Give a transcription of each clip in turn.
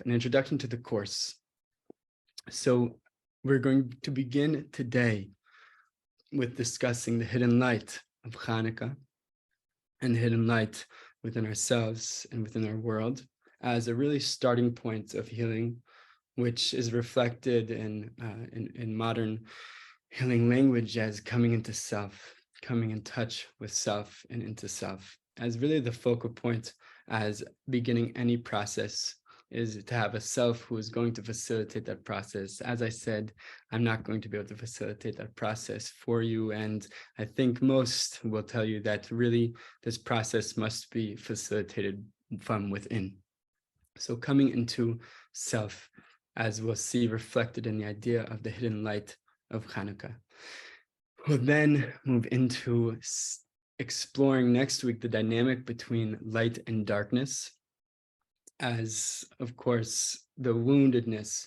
an introduction to the course. So we're going to begin today with discussing the hidden light of Hanukkah and the hidden light within ourselves and within our world as a really starting point of healing, which is reflected in modern healing language as coming into self, coming in touch with self and into self, as really the focal point as beginning any process is to have a self who is going to facilitate that process. As I said, I'm not going to be able to facilitate that process for you. And I think most will tell you that really this process must be facilitated from within. So coming into self, as we'll see reflected in the idea of the hidden light of Hanukkah. We'll then move into exploring next week the dynamic between light and darkness, as, of course, the woundedness,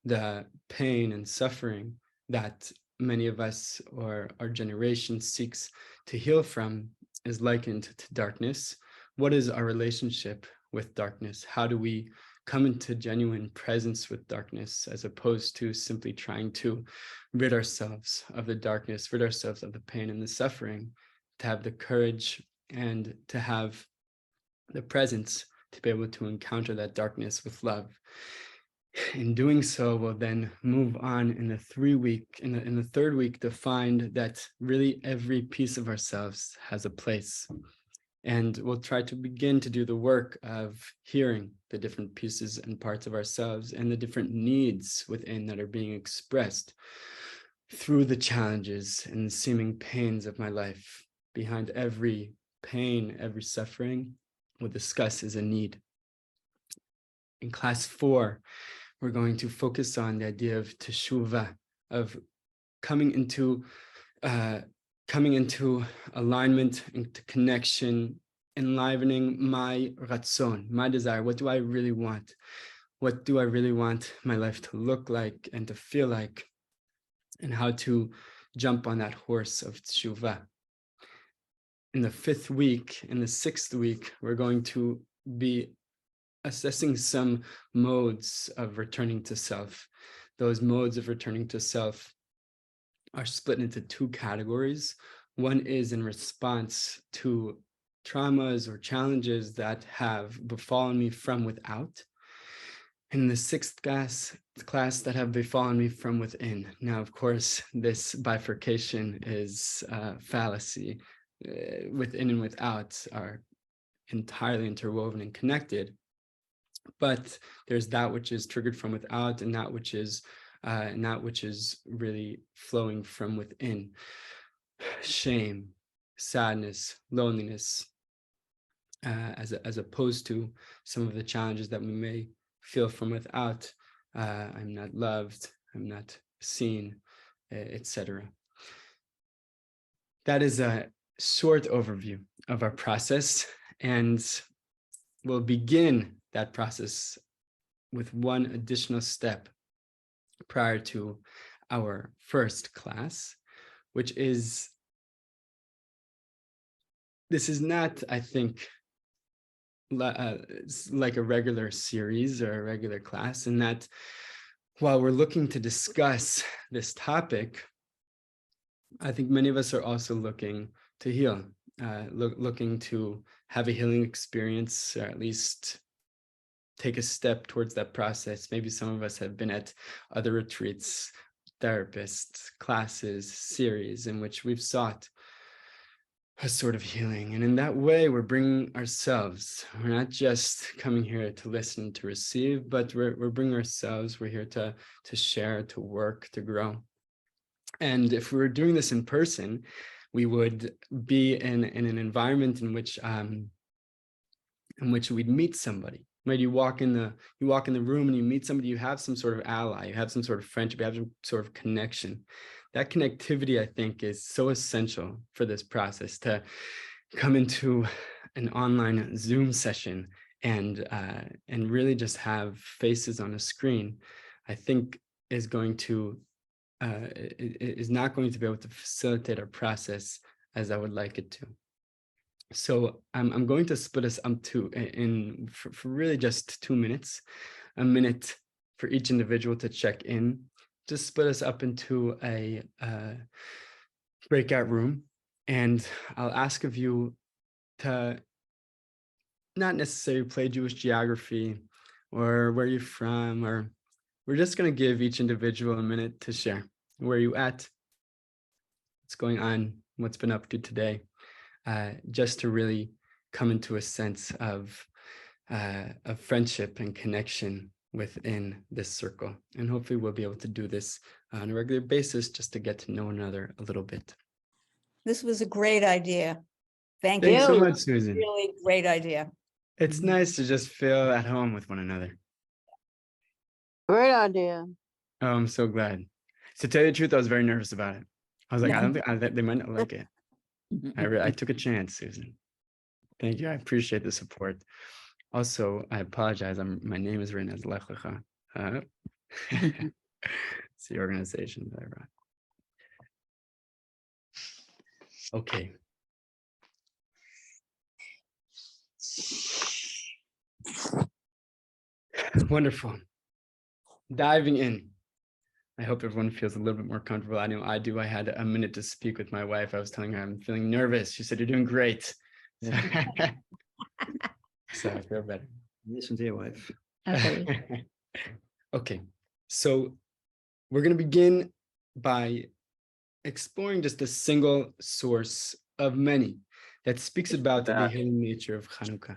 the pain and suffering that many of us or our generation seeks to heal from is likened to darkness. What is our relationship with darkness? How do we come into genuine presence with darkness, as opposed to simply trying to rid ourselves of the darkness, rid ourselves of the pain and the suffering, to have the courage and to have the presence to be able to encounter that darkness with love. In doing so, we'll then move on in the third week to find that really every piece of ourselves has a place. And we'll try to begin to do the work of hearing the different pieces and parts of ourselves and the different needs within that are being expressed through the challenges and seeming pains of my life. Behind every pain, every suffering, we'll discuss is a need. In class 4, we're going to focus on the idea of teshuvah, of coming into alignment, into connection, enlivening my ratzon, my desire. What do I really want? What do I really want my life to look like and to feel like? And how to jump on that horse of teshuvah. In the 5th week, in the 6th week, we're going to be assessing some modes of returning to self. Those modes of returning to self are split into 2 categories. One is in response to traumas or challenges that have befallen me from without. In the 6th class that have befallen me from within. Now, of course, this bifurcation is fallacy. Within and without are entirely interwoven and connected. But there's that which is triggered from without, and that which is really flowing from within. Shame, sadness, loneliness, as opposed to some of the challenges that we may feel from without. I'm not loved, I'm not seen, etc. That is a short overview of our process, and we'll begin that process with one additional step prior to our first class, which is, this is not, I think, like a regular series or a regular class, in that while we're looking to discuss this topic, I think many of us are also looking to heal, looking to have a healing experience, or at least take a step towards that process. Maybe some of us have been at other retreats, therapists, classes, series in which we've sought a sort of healing. And in that way, we're bringing ourselves. We're not just coming here to listen, to receive, but we're bringing ourselves. We're here to share, to work, to grow. And if we were doing this in person, we would be in an environment in which we'd meet somebody. Right? You walk in the room and you meet somebody, you have some sort of ally, you have some sort of friendship, you have some sort of connection. That connectivity, I think, is so essential for this process. To come into an online Zoom session and really just have faces on a screen, I think is not going to be able to facilitate our process as I would like it to. So I'm going to split us up for really just 2 minutes. a minute for each individual to check in. Just split us up into a breakout room, and I'll ask of you to not necessarily play Jewish geography or where you're from, or we're just going to give each individual a minute to share. Where are you at? What's going on? What's been up to today? Just to really come into a sense of friendship and connection within this circle. And hopefully we'll be able to do this on a regular basis just to get to know one another a little bit. This was a great idea. Thank Thanks you. so much, Susan. Really great idea. It's nice to just feel at home with one another. Great idea. Oh, I'm so glad. To tell you the truth, I was very nervous about it. I was like, I don't think they might not like it. I took a chance, Susan. Thank you. I appreciate the support. Also, I apologize. My name is written as Lech Lecha. It's the organization that I run. Okay. Wonderful. Diving in. I hope everyone feels a little bit more comfortable. I know I do. I had a minute to speak with my wife. I was telling her I'm feeling nervous. She said, "You're doing great." So I feel better. Listen to your wife. Okay. Okay. So we're going to begin by exploring just a single source of many that speaks about the healing nature of Hanukkah.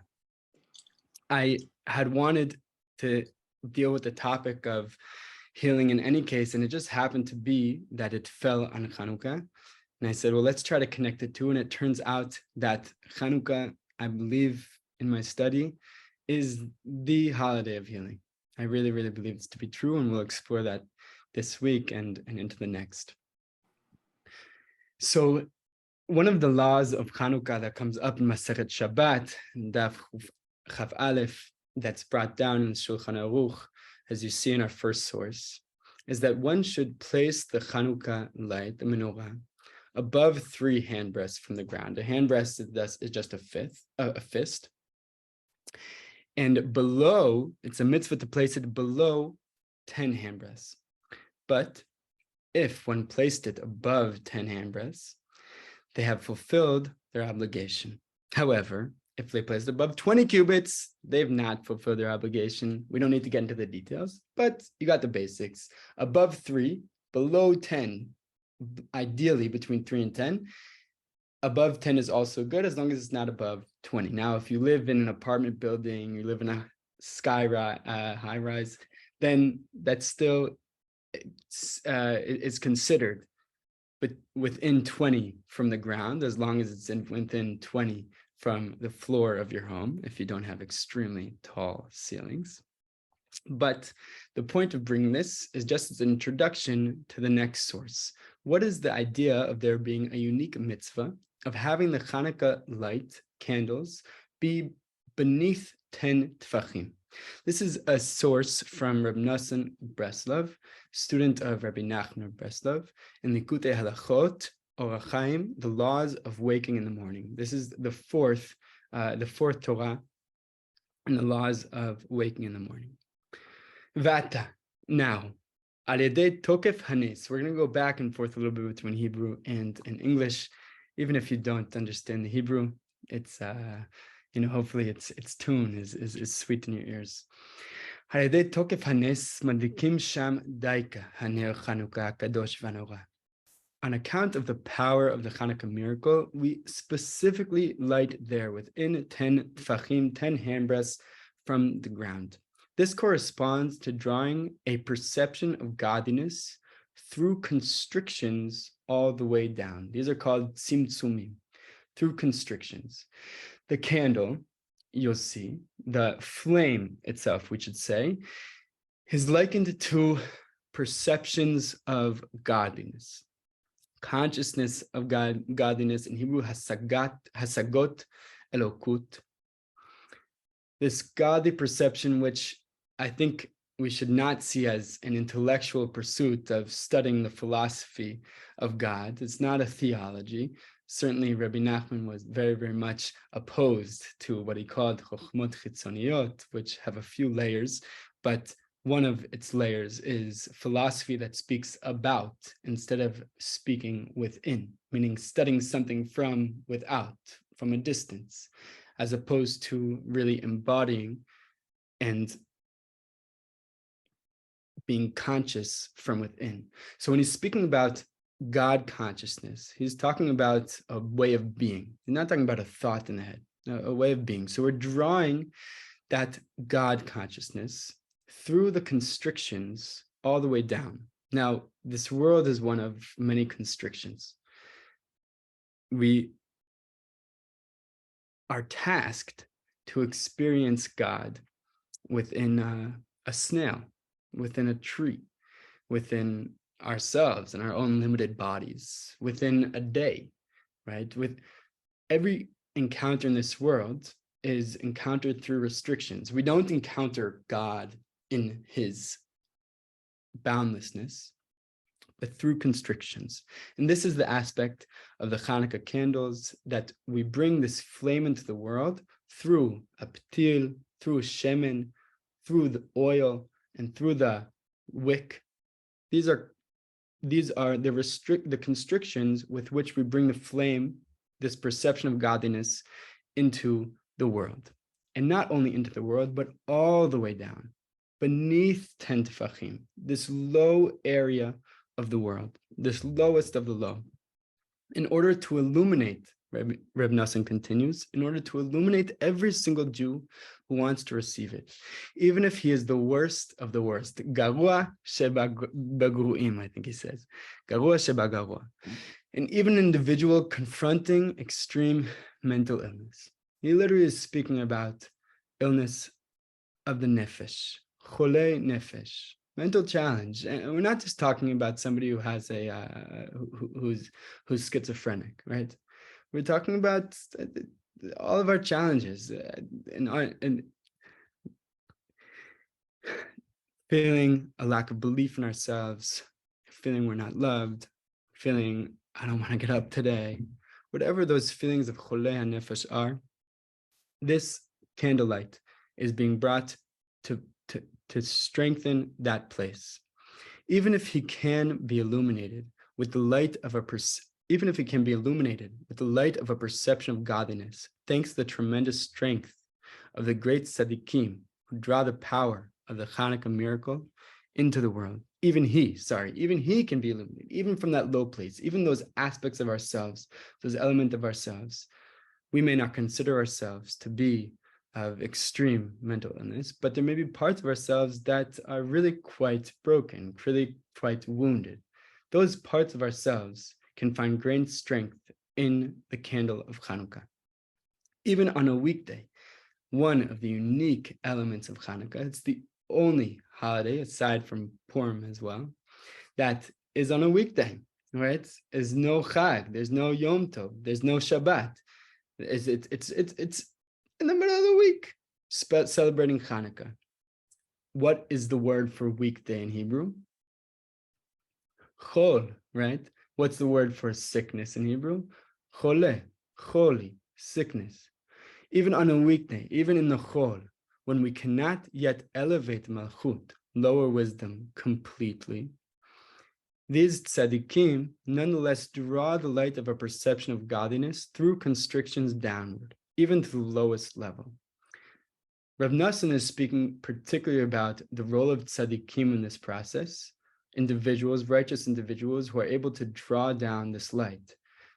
I had wanted to deal with the topic of healing in any case, and it just happened to be that it fell on Hanukkah. And I said, well, let's try to connect the two. And it turns out that Hanukkah, I believe in my study, is the holiday of healing. I really, really believe it's to be true, and we'll explore that this week and into the next. So one of the laws of Hanukkah that comes up in Masechet Shabbat, Daf Chav Aleph, that's brought down in Shulchan Aruch, as you see in our first source, is that one should place the Hanukkah light, the menorah, above 3 handbreadths from the ground. A handbreadth is just a fist. And below, it's a mitzvah to place it below 10 handbreadths. But if one placed it above 10 handbreadths, they have fulfilled their obligation. However, if they placed above 20 cubits, they've not fulfilled their obligation. We don't need to get into the details, but you got the basics. Above 3, below 10, ideally between 3 and 10. Above 10 is also good as long as it's not above 20. Now, if you live in an apartment building, you live in a high rise, then that's still is considered, but within 20 from the ground, as long as it's within 20 from the floor of your home, if you don't have extremely tall ceilings. But the point of bringing this is just as an introduction to the next source. What is the idea of there being a unique mitzvah of having the Hanukkah light candles be beneath 10 tefachim? This is a source from Reb Nosson Breslov, student of Rabbi Nachman Breslov, in Likutei Halachot, Orach Chaim, the laws of waking in the morning. This is the fourth Torah and the laws of waking in the morning. Vata, now, al yedei tokef hanes. We're going to go back and forth a little bit between Hebrew and English. Even if you don't understand the Hebrew, it's hopefully its tune is sweet in your ears. Al yedei tokef hanes madlikim sham daika haner Chanukah kadosh v'hanora. On account of the power of the Hanukkah miracle, we specifically light there within 10 tefachim, 10 handbreadths from the ground. This corresponds to drawing a perception of godliness through constrictions all the way down. These are called tzimtzumim, through constrictions. The candle, you'll see, the flame itself, we should say, is likened to perceptions of godliness. Consciousness of godliness, in Hebrew, hasagot elokut. This godly perception, which I think we should not see as an intellectual pursuit of studying the philosophy of God. It's not a theology. Certainly, Rabbi Nachman was very, very much opposed to what he called chokhmot chitzoniot, which have a few layers, but one of its layers is philosophy that speaks about instead of speaking within, meaning studying something from without, from a distance, as opposed to really embodying and being conscious from within. So when he's speaking about God consciousness, he's talking about a way of being. He's not talking about a thought in the head, a way of being. So we're drawing that God consciousness through the constrictions all the way down. Now, this world is one of many constrictions. We are tasked to experience God within a snail, within a tree, within ourselves and our own limited bodies, within a day, right? With every encounter in this world is encountered through restrictions. We don't encounter God in his boundlessness, but through constrictions. And this is the aspect of the Hanukkah candles, that we bring this flame into the world through a ptil, through a shemen, through the oil, and through the wick. These are the constrictions with which we bring the flame, this perception of godliness, into the world. And not only into the world, but all the way down, beneath 10 tefachim, this low area of the world, this lowest of the low, in order to illuminate, Reb Nassan continues, in order to illuminate every single Jew who wants to receive it, even if he is the worst of the worst. Garua sheba bagruim, I think he says. Garua sheba garua. And even an individual confronting extreme mental illness. He literally is speaking about illness of the nefesh, chole nefesh, mental challenge. And we're not just talking about somebody who has who's schizophrenic, right? We're talking about all of our challenges and feeling a lack of belief in ourselves, feeling we're not loved, feeling I don't want to get up today. Whatever those feelings of chole hanefesh are, this candlelight is being brought to strengthen that place. Even if he can be illuminated with the light of a perception of godliness, thanks to the tremendous strength of the great tzaddikim who draw the power of the Hanukkah miracle into the world. Even he can be illuminated, even from that low place, even those aspects of ourselves, those elements of ourselves. We may not consider ourselves to be of extreme mental illness, but there may be parts of ourselves that are really quite broken, really quite wounded. Those parts of ourselves can find great strength in the candle of Hanukkah. Even on a weekday, one of the unique elements of Hanukkah, it's the only holiday, aside from Purim as well, that is on a weekday, right? There's no Chag, there's no Yom Tov, there's no Shabbat. It's in the middle of the week, celebrating Hanukkah. What is the word for weekday in Hebrew? Chol, right? What's the word for sickness in Hebrew? Chole, choli, sickness. Even on a weekday, even in the chol, when we cannot yet elevate malchut, lower wisdom, completely, these tzaddikim nonetheless draw the light of a perception of godliness through constrictions downward, even to the lowest level. Rav Nassan is speaking particularly about the role of tzaddikim in this process, individuals, righteous individuals who are able to draw down this light,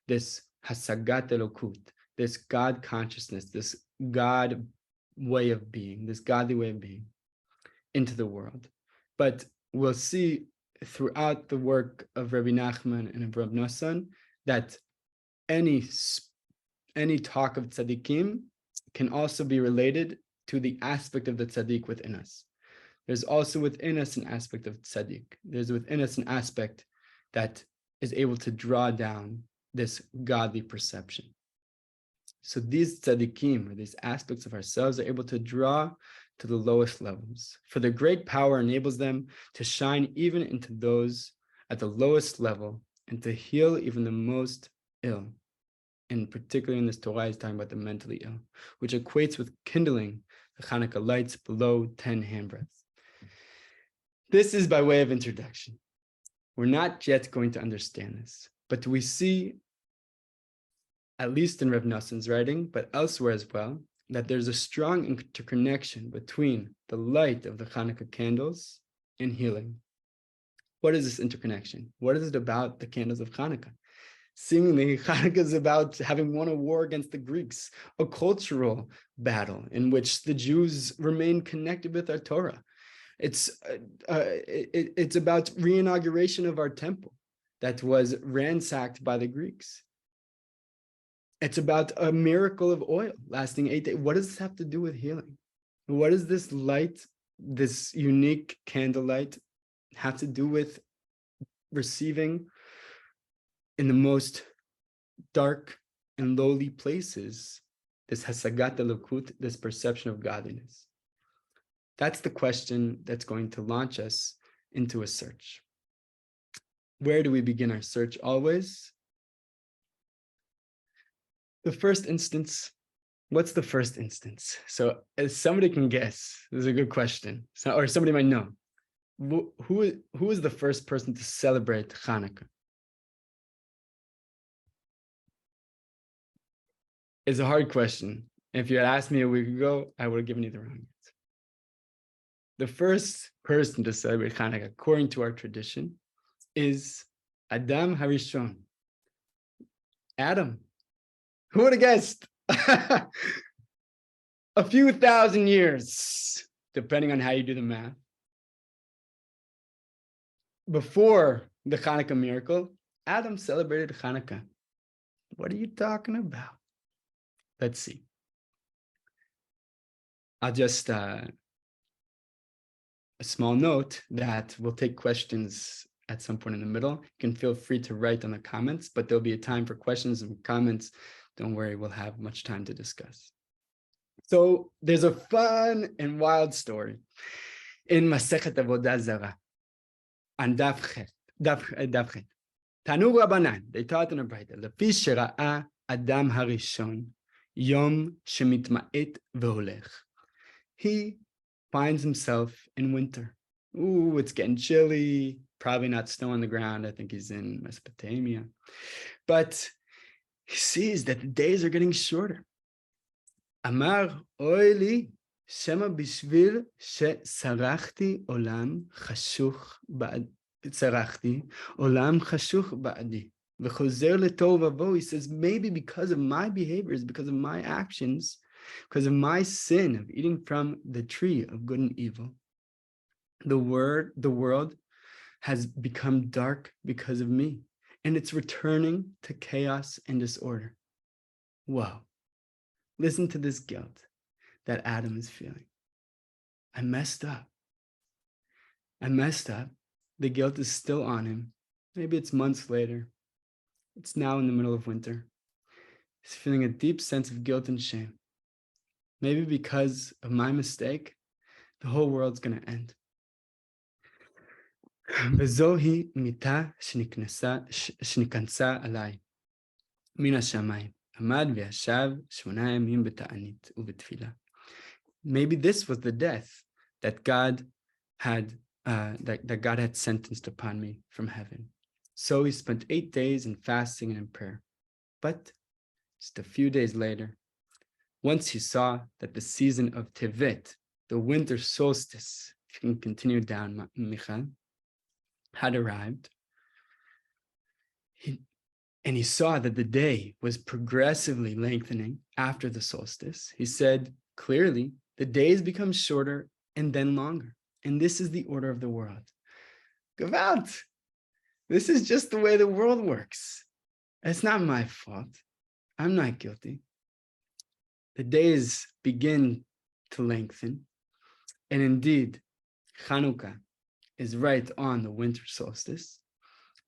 this hasagat elokut, this God consciousness, this God way of being, this godly way of being into the world. But we'll see throughout the work of Rabbi Nachman and of Rav Nassan that any talk of tzaddikim can also be related to the aspect of the tzaddik within us. There's also within us an aspect of tzaddik. There's within us an aspect that is able to draw down this godly perception. So these tzaddikim, or these aspects of ourselves, are able to draw to the lowest levels. For the great power enables them to shine even into those at the lowest level and to heal even the most ill. And particularly in this Torah is talking about the mentally ill, which equates with kindling the Hanukkah lights below 10 handbreadths. This is by way of introduction. We're not yet going to understand this, but we see, at least in Rev Noson's writing, but elsewhere as well, that there's a strong interconnection between the light of the Hanukkah candles and healing. What is this interconnection? What is it about the candles of Hanukkah? Seemingly, Hanukkah is about having won a war against the Greeks, a cultural battle in which the Jews remain connected with our Torah. It's about re-inauguration of our temple that was ransacked by the Greeks. It's about a miracle of oil lasting 8 days. What does this have to do with healing? What does this light, this unique candlelight, have to do with receiving in the most dark and lowly places this hasagat elokut, this perception of godliness? That's the question that's going to launch us into a search. Where do we begin our search always? The first instance. What's the first instance? So as somebody can guess, this is a good question. So, or somebody might know. Who is the first person to celebrate Hanukkah? It's a hard question. If you had asked me a week ago, I would have given you the wrong answer. The first person to celebrate Hanukkah, according to our tradition, is Adam Harishon. Adam. Who would have guessed? A few thousand years, depending on how you do the math, before the Hanukkah miracle, Adam celebrated Hanukkah. What are you talking about? Let's see. I'll just a small note that we'll take questions at some point in the middle. You can feel free to write on the comments, but there'll be a time for questions and comments. Don't worry, we'll have much time to discuss. So there's a fun and wild story in Masechet Avodah Zarah on Daf Chet. Tanu Rabbanan, they taught in a Braita, Lefi shera'a Adam Harishon, Yom shemitma'et veholech. He finds himself in winter. Ooh, it's getting chilly, probably not snow on the ground. I think he's in Mesopotamia. But he sees that the days are getting shorter. Amar oili shema bishvil sarachti olam chashuch ba'adi. He says, maybe because of my behaviors, because of my actions, because of my sin of eating from the tree of good and evil, the world has become dark because of me, and it's returning to chaos and disorder. Whoa. Listen to this guilt that Adam is feeling. I messed up. The guilt is still on him. Maybe it's months later. It's now in the middle of winter. He's feeling a deep sense of guilt and shame. Maybe because of my mistake, the whole world's going to end. וזוהי מיתה שנכנסה עליי מן השמיים. עמד וישב 8 ימים בתענית ובתפילה. Maybe this was the death that God had sentenced upon me from heaven. So he spent 8 days in fasting and in prayer. But just a few days later, once he saw that the season of Tevet, the winter solstice, if you can continue down, Michal, had arrived, and he saw that the day was progressively lengthening after the solstice. He said clearly, the days become shorter and then longer. And this is the order of the world. Gewalt. This is just the way the world works. It's not my fault. I'm not guilty. The days begin to lengthen. And indeed, Chanukah is right on the winter solstice,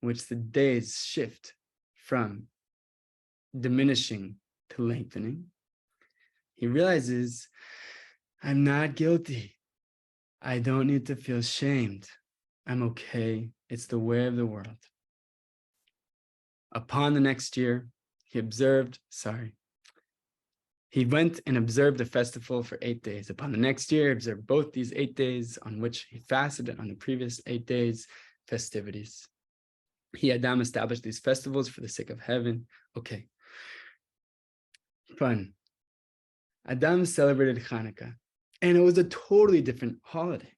in which the days shift from diminishing to lengthening. He realizes, I'm not guilty. I don't need to feel shamed. I'm okay. It's the way of the world. Upon the next year, he observed, He went and observed the festival for 8 days. Upon the next year, he observed both these 8 days on which he fasted on the previous 8 days festivities. He, Adam, established these festivals for the sake of heaven. Okay. Fun. Adam celebrated Hanukkah, and it was a totally different holiday.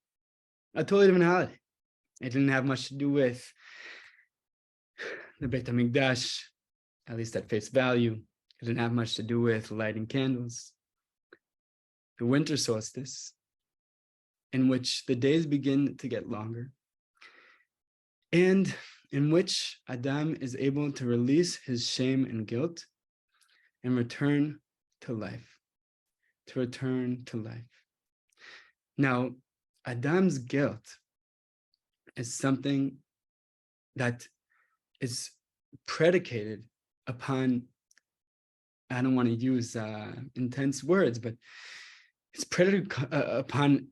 A totally different holiday. It didn't have much to do with the Beit HaMikdash, at least at face value. It didn't have much to do with lighting candles. The winter solstice, in which the days begin to get longer, and in which Adam is able to release his shame and guilt and return to life, to return to life. Now, Adam's guilt is something that is predicated upon, I don't want to use intense words, but it's predicated upon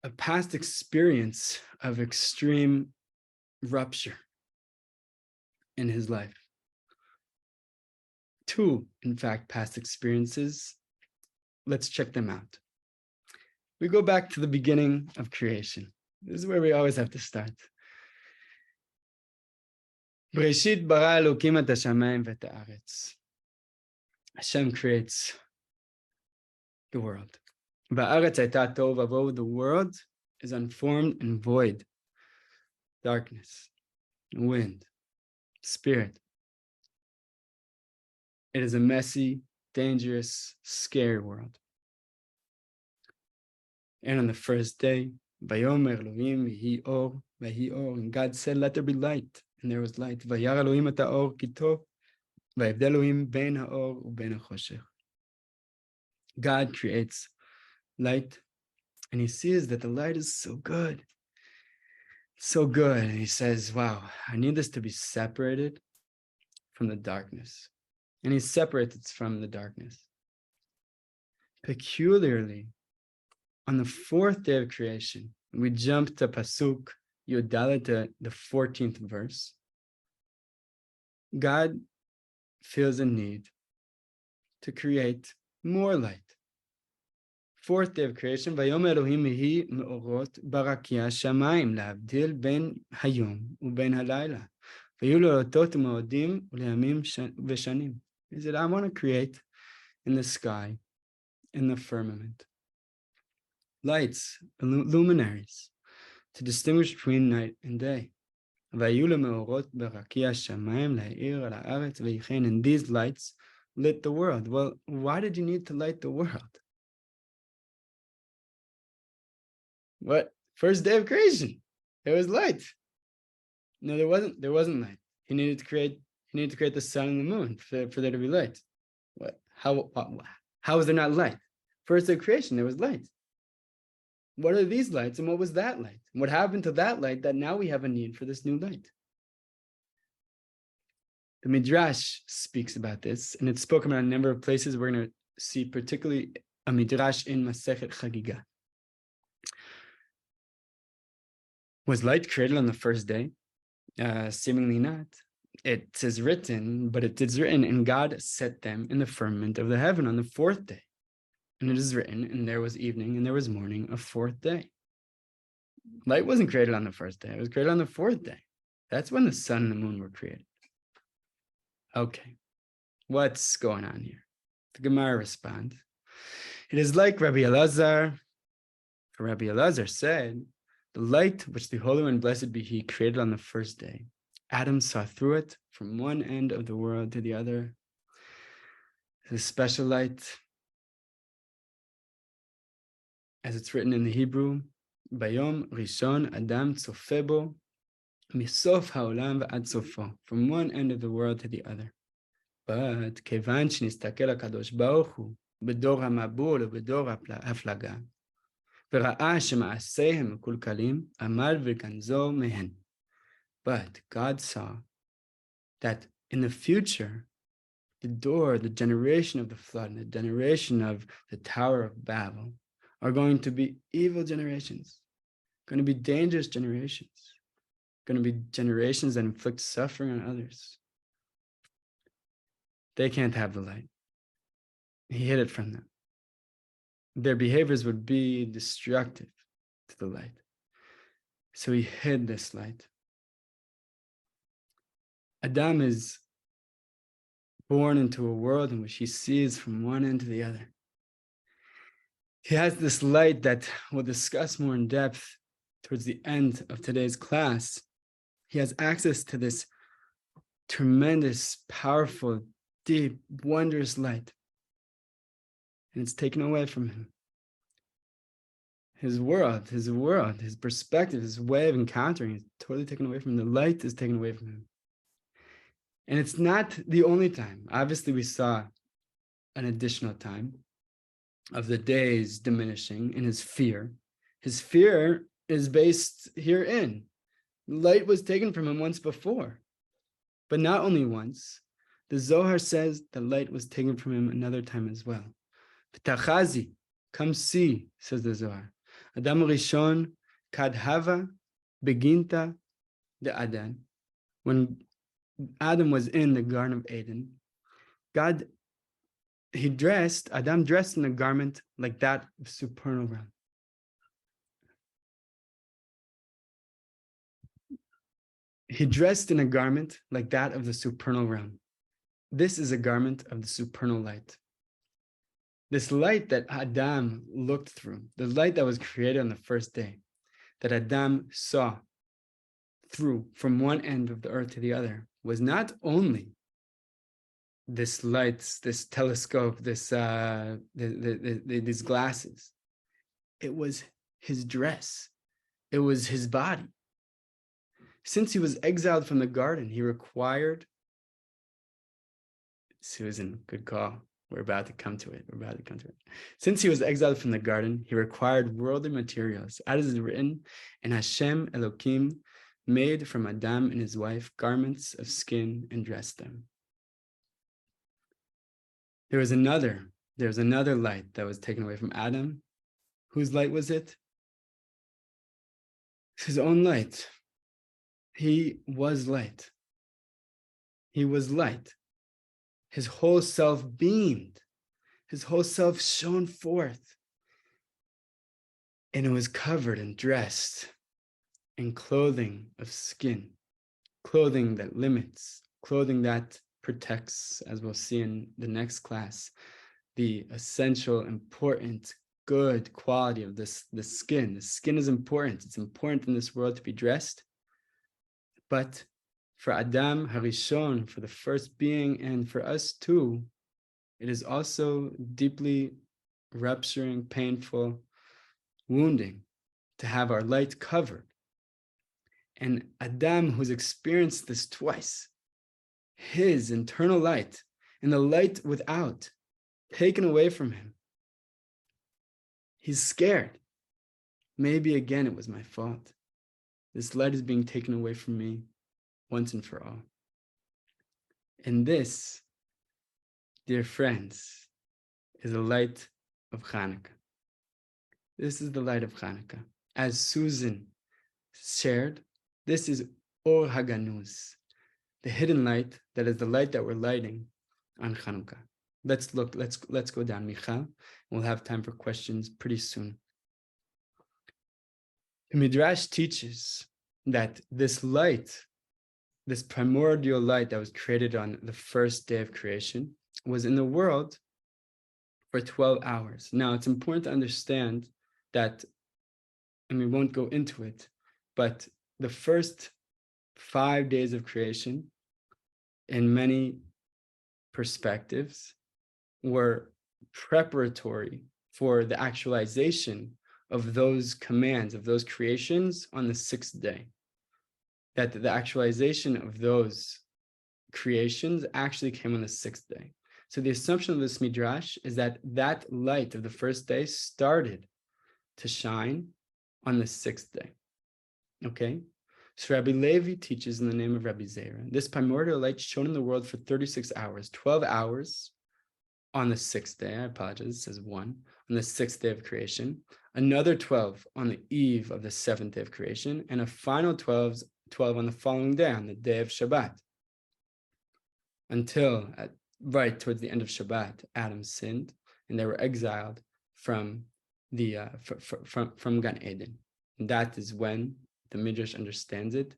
a past experience of extreme rupture in his life. 2, in fact, past experiences. Let's check them out. We go back to the beginning of creation. This is where we always have to start. Bereshit bara Elokim et hashamayim v'et haaretz. Hashem creates the world. Va'aretz hayta tohu vavohu. The world is unformed and void. Darkness, wind, spirit. It is a messy, dangerous, scary world. And on the first day, Vayomer Elohim v'hi or, and God said, let there be light, and there was light. Vayar Elohim et haor ki tov, vayavdel Elohim ben haor uben hachoshech. God creates light, and he sees that the light is so good. So good. And he says, wow, I need this to be separated from the darkness. And he separates it from the darkness. Peculiarly, on the 4th day of creation, we jump to Pasuk Yodalet, the 14th verse. God feels a need to create more light. 4th day of creation, Vayomer Elohim yehi meorot barakia shamayim lehavdil ben hayom uben halayla. Vayu le'otot u'me'odim u'leyamim v'shanim. He said, I want to create in the sky, in the firmament, lights, luminaries, to distinguish between night and day. And these lights lit the world. Well, why did you need to light the world? What? First day of creation. There was light. No, there wasn't light. He needed to create the sun and the moon for there to be light. What? How is there not light? First day of creation, there was light. What are these lights and what was that light? And what happened to that light that now we have a need for this new light? The Midrash speaks about this, and it's spoken about in a number of places. We're going to see particularly a Midrash in Masechet Chagiga. Was light created on the first day? Seemingly not. It is written, but it is written, and God set them in the firmament of the heaven on the 4th day. And it is written, and there was evening and there was morning, a 4th day. Light wasn't created on the first day. It was created on the 4th day. That's when the sun and the moon were created. Okay, what's going on here? The Gemara responds, it is like Rabbi Elazar. For Rabbi Elazar said, the light which the Holy One, blessed be He, created on the first day, Adam saw through it from one end of the world to the other. The special light, as it's written in the Hebrew, Bayom Rishon Adam Tzofebo Misof Haolam V'ad Sofo, from one end of the world to the other. But Kevan Shnistakel HaKadosh Baruch Hu B'dor HaMabul B'dor HaFlaga V'ra'a Shema'aseihem Mekulkalim Amal V'ganzo Mehen. But God saw that in the future, the generation of the flood, and the generation of the Tower of Babel are going to be evil generations, going to be dangerous generations, going to be generations that inflict suffering on others. They can't have the light. He hid it from them. Their behaviors would be destructive to the light. So he hid this light. Adam is born into a world in which he sees from one end to the other. He has this light that we'll discuss more in depth towards the end of today's class. He has access to this tremendous, powerful, deep, wondrous light. And it's taken away from him. His world, his perspective, his way of encountering is totally taken away from him. The light is taken away from him. And it's not the only time. Obviously, we saw an additional time of the days diminishing in his fear. His fear is based herein. Light was taken from him once before, but not only once. The Zohar says the light was taken from him another time as well. P'tachazi, come see, says the Zohar. Adam Rishon kadhava beginta de Adan. When Adam was in the Garden of Eden, Adam dressed in a garment like that of supernal realm. He dressed in a garment like that of the supernal realm. This is a garment of the supernal light. This light that Adam looked through, the light that was created on the first day, that Adam saw through from one end of the earth to the other, was not only this lights, this telescope, these glasses. It was his dress. It was his body. Since he was exiled from the garden, he required, Susan, good call. We're about to come to it. Since he was exiled from the garden, he required worldly materials. As is written, and Hashem Elohim made from Adam and his wife garments of skin and dressed them. There's another light that was taken away from Adam. Whose light was it? His own light. He was light. He was light. His whole self beamed. His whole self shone forth. And it was covered and dressed in clothing of skin, clothing that limits, clothing that protects, as we'll see in the next class, the essential, important, good quality of the skin. The skin is important. It's important in this world to be dressed. But for Adam Harishon, for the first being, and for us too, it is also deeply rupturing, painful, wounding to have our light covered. And Adam, who's experienced this twice, his internal light and the light without, taken away from him. He's scared. Maybe again it was my fault. This light is being taken away from me once and for all. And this, dear friends, is the light of Hanukkah. This is the light of Hanukkah. As Susan shared, this is Or Haganuz, the hidden light that is the light that we're lighting on Hanukkah. Let's go down, Michal. We'll have time for questions pretty soon. The Midrash teaches that this light, this primordial light that was created on the first day of creation, was in the world for 12 hours. Now, it's important to understand that, and we won't go into it, but the first 5 days of creation, in many perspectives, were preparatory for the actualization of those commands, of those creations on the sixth day. That the actualization of those creations actually came on the sixth day. So the assumption of this midrash is that that light of the first day started to shine on the sixth day. Okay? So Rabbi Levi teaches in the name of Rabbi Zera, this primordial light shone in the world for 36 hours, 12 hours on the sixth day. I apologize, it says 1, on the sixth day of creation, another 12 on the eve of the seventh day of creation, and a final 12 on the following day, on the day of Shabbat. Until right towards the end of Shabbat, Adam sinned, and they were exiled from the from Gan Eden. And that is when the Midrash understands it,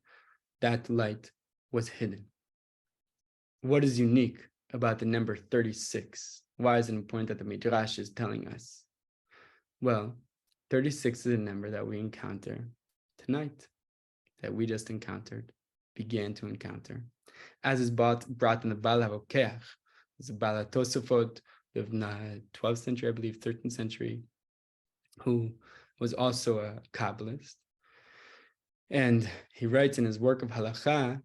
that light was hidden. What is unique about the number 36? Why is it important that the Midrash is telling us? Well, 36 is a number that we encounter tonight, that we just encountered, began to encounter, as is brought in the Baal HaRokeach. It's a Baal HaTosafot of the 12th century, I believe, 13th century, who was also a Kabbalist. And he writes in his work of Halakha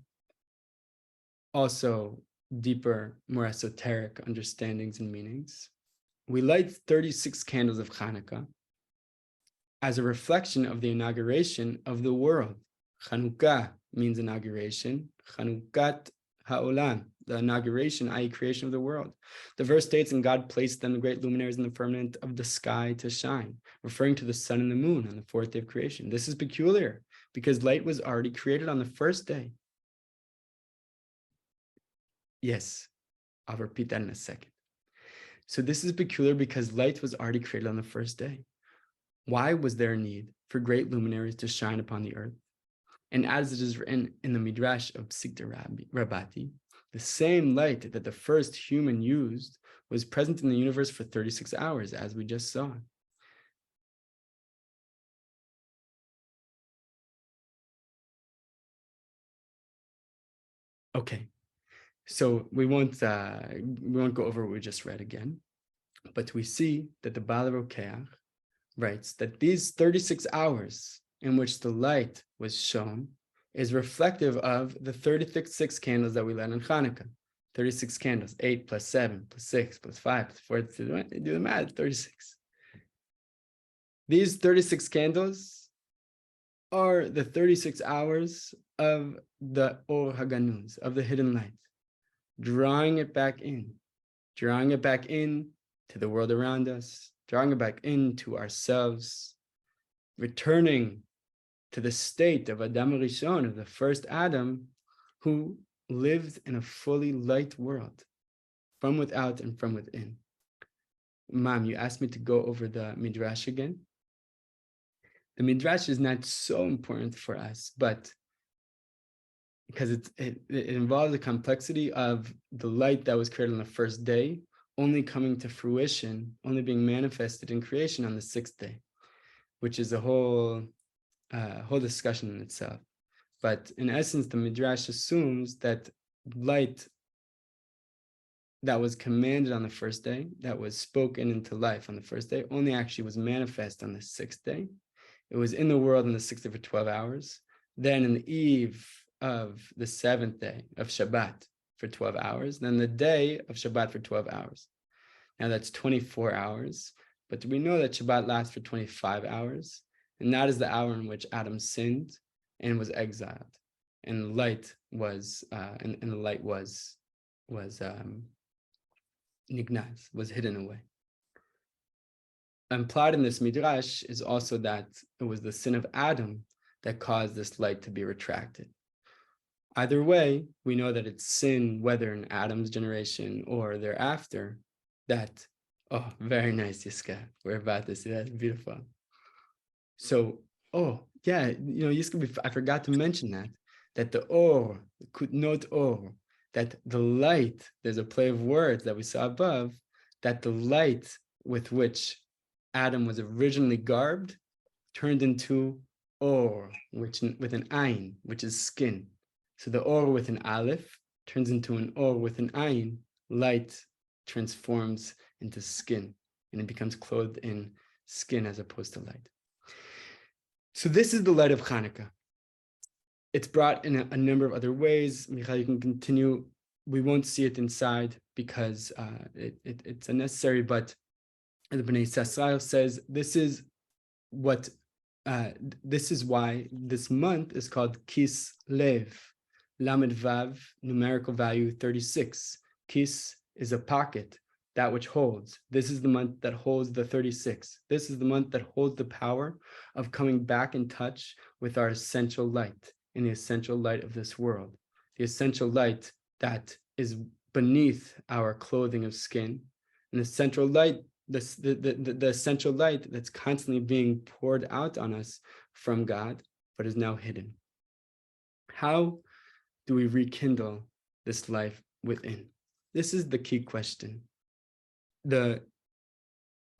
also deeper, more esoteric understandings and meanings. We light 36 candles of Hanukkah as a reflection of the inauguration of the world. Chanukah means inauguration. Chanukat ha'olam, the inauguration, i.e. creation of the world. The verse states, and God placed them, the great luminaries in the firmament of the sky to shine, referring to the sun and the moon on the fourth day of creation. This is peculiar because light was already created on the first day. Yes, I'll repeat that in a second. So this is peculiar because light was already created on the first day. Why was there a need for great luminaries to shine upon the earth? And as it is written in the Midrash of Psikta Rabati, the same light that the first human used was present in the universe for 36 hours, as we just saw. Okay, so we won't go over what we just read again, but we see that the Baal HaRokeach writes that these 36 hours in which the light was shown is reflective of the 36 candles that we light on Hanukkah. 36 candles, 8 plus 7 plus 6 plus 5 plus 4, do the math, 36. These 36 candles are the 36 hours of the Or HaGanuz, of the hidden light, drawing it back in to the world around us, drawing it back into ourselves, returning to the state of Adam Rishon, of the first Adam, who lived in a fully light world, from without and from within. Mom, you asked me to go over the Midrash again. The Midrash is not so important for us, but because it involves the complexity of the light that was created on the first day, only coming to fruition, only being manifested in creation on the sixth day, which is a whole discussion in itself. But in essence, the Midrash assumes that light that was commanded on the first day, that was spoken into life on the first day, only actually was manifest on the sixth day. It was in the world on the sixth day for 12 hours. Then in the eve of the seventh day of Shabbat for 12 hours. Then the day of Shabbat for 12 hours. Now that's 24 hours. But we know that Shabbat lasts for 25 hours. And that is the hour in which Adam sinned and was exiled. And the light was, nignaz, was hidden away. Implied in this midrash is also that it was the sin of Adam that caused this light to be retracted. Either way, we know that it's sin, whether in Adam's generation or thereafter, that, oh, very nice, Yiska. We're about to see that. Beautiful. So, oh, yeah, Yiska, I forgot to mention that the or, kutnot or, that the light, there's a play of words that we saw above, that the light with which Adam was originally garbed turned into or, which with an ayin, which is skin. So the or with an aleph turns into an or with an ayin. Light transforms into skin, and it becomes clothed in skin as opposed to light. So this is the light of Hanukkah. It's brought in a number of other ways. Michal, you can continue. We won't see it inside because it's unnecessary, but the Bnei Yisrael says this is why this month is called Kis Lev, Lamed Vav, numerical value 36. Kis is a pocket, that which holds. This is the month that holds the 36. This is the month that holds the power of coming back in touch with our essential light, in the essential light of this world, the essential light that is beneath our clothing of skin, and the central light the essential light that's constantly being poured out on us from God, but is now hidden. How do we rekindle this life within? This is the key question.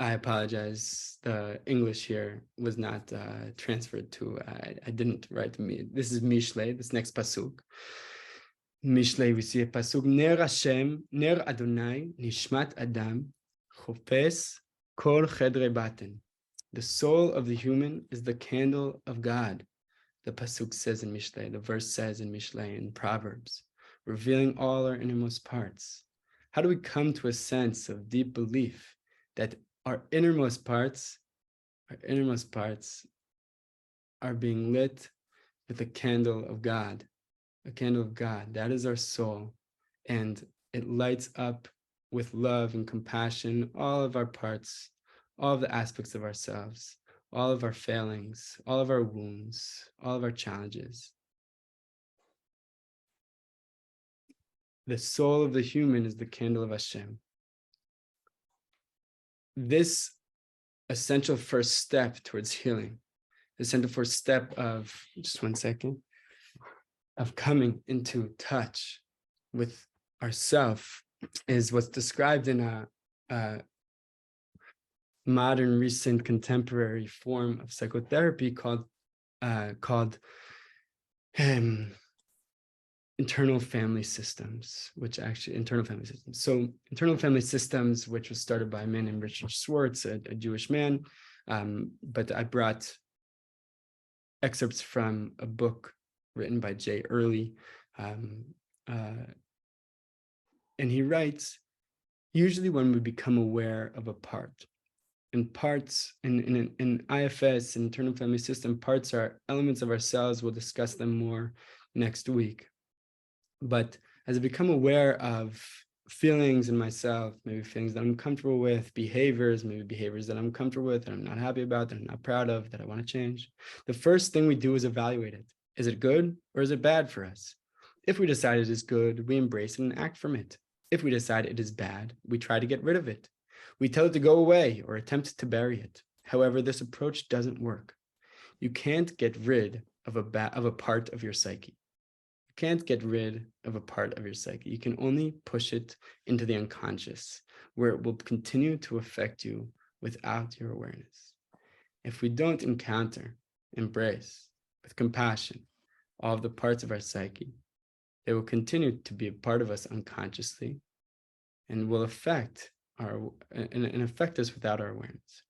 I apologize. The English here was not transferred to. I didn't write me. This is Mishlei. This next pasuk. Mishlei, we see a pasuk. Ner Hashem, ner Adonai, nishmat Adam, chopes kol chedre baten. The soul of the human is the candle of God. The pasuk says in Mishlei. The verse says in Mishlei in Proverbs, revealing all our innermost parts. How do we come to a sense of deep belief that our innermost parts are being lit with a candle of God, a candle of God. That is our soul. And it lights up with love and compassion, all of our parts, all of the aspects of ourselves, all of our failings, all of our wounds, all of our challenges. The soul of the human is the candle of Hashem. This essential first step towards healing, the essential first step of, just one second, of coming into touch with ourself is what's described in a modern, recent, contemporary form of psychotherapy called internal family systems, So internal family systems, which was started by a man named Richard Schwartz, a Jewish man, but I brought excerpts from a book written by Jay Early, and he writes, usually when we become aware of a part, and parts in IFS, internal family system, parts are elements of ourselves. We'll discuss them more next week. But as I become aware of feelings in myself, maybe feelings that I'm comfortable with, behaviors, maybe behaviors that I'm comfortable with, that I'm not happy about, that I'm not proud of, that I want to change, the first thing we do is evaluate it. Is it good or is it bad for us? If we decide it is good, we embrace it and act from it. If we decide it is bad, we try to get rid of it. We tell it to go away or attempt to bury it. However, this approach doesn't work. You can't get rid of a part of your psyche. You can't get rid of a part of your psyche. You can only push it into the unconscious, where it will continue to affect you without your awareness. If we don't encounter, embrace, with compassion, all of the parts of our psyche, they will continue to be a part of us unconsciously and will affect us without our awareness.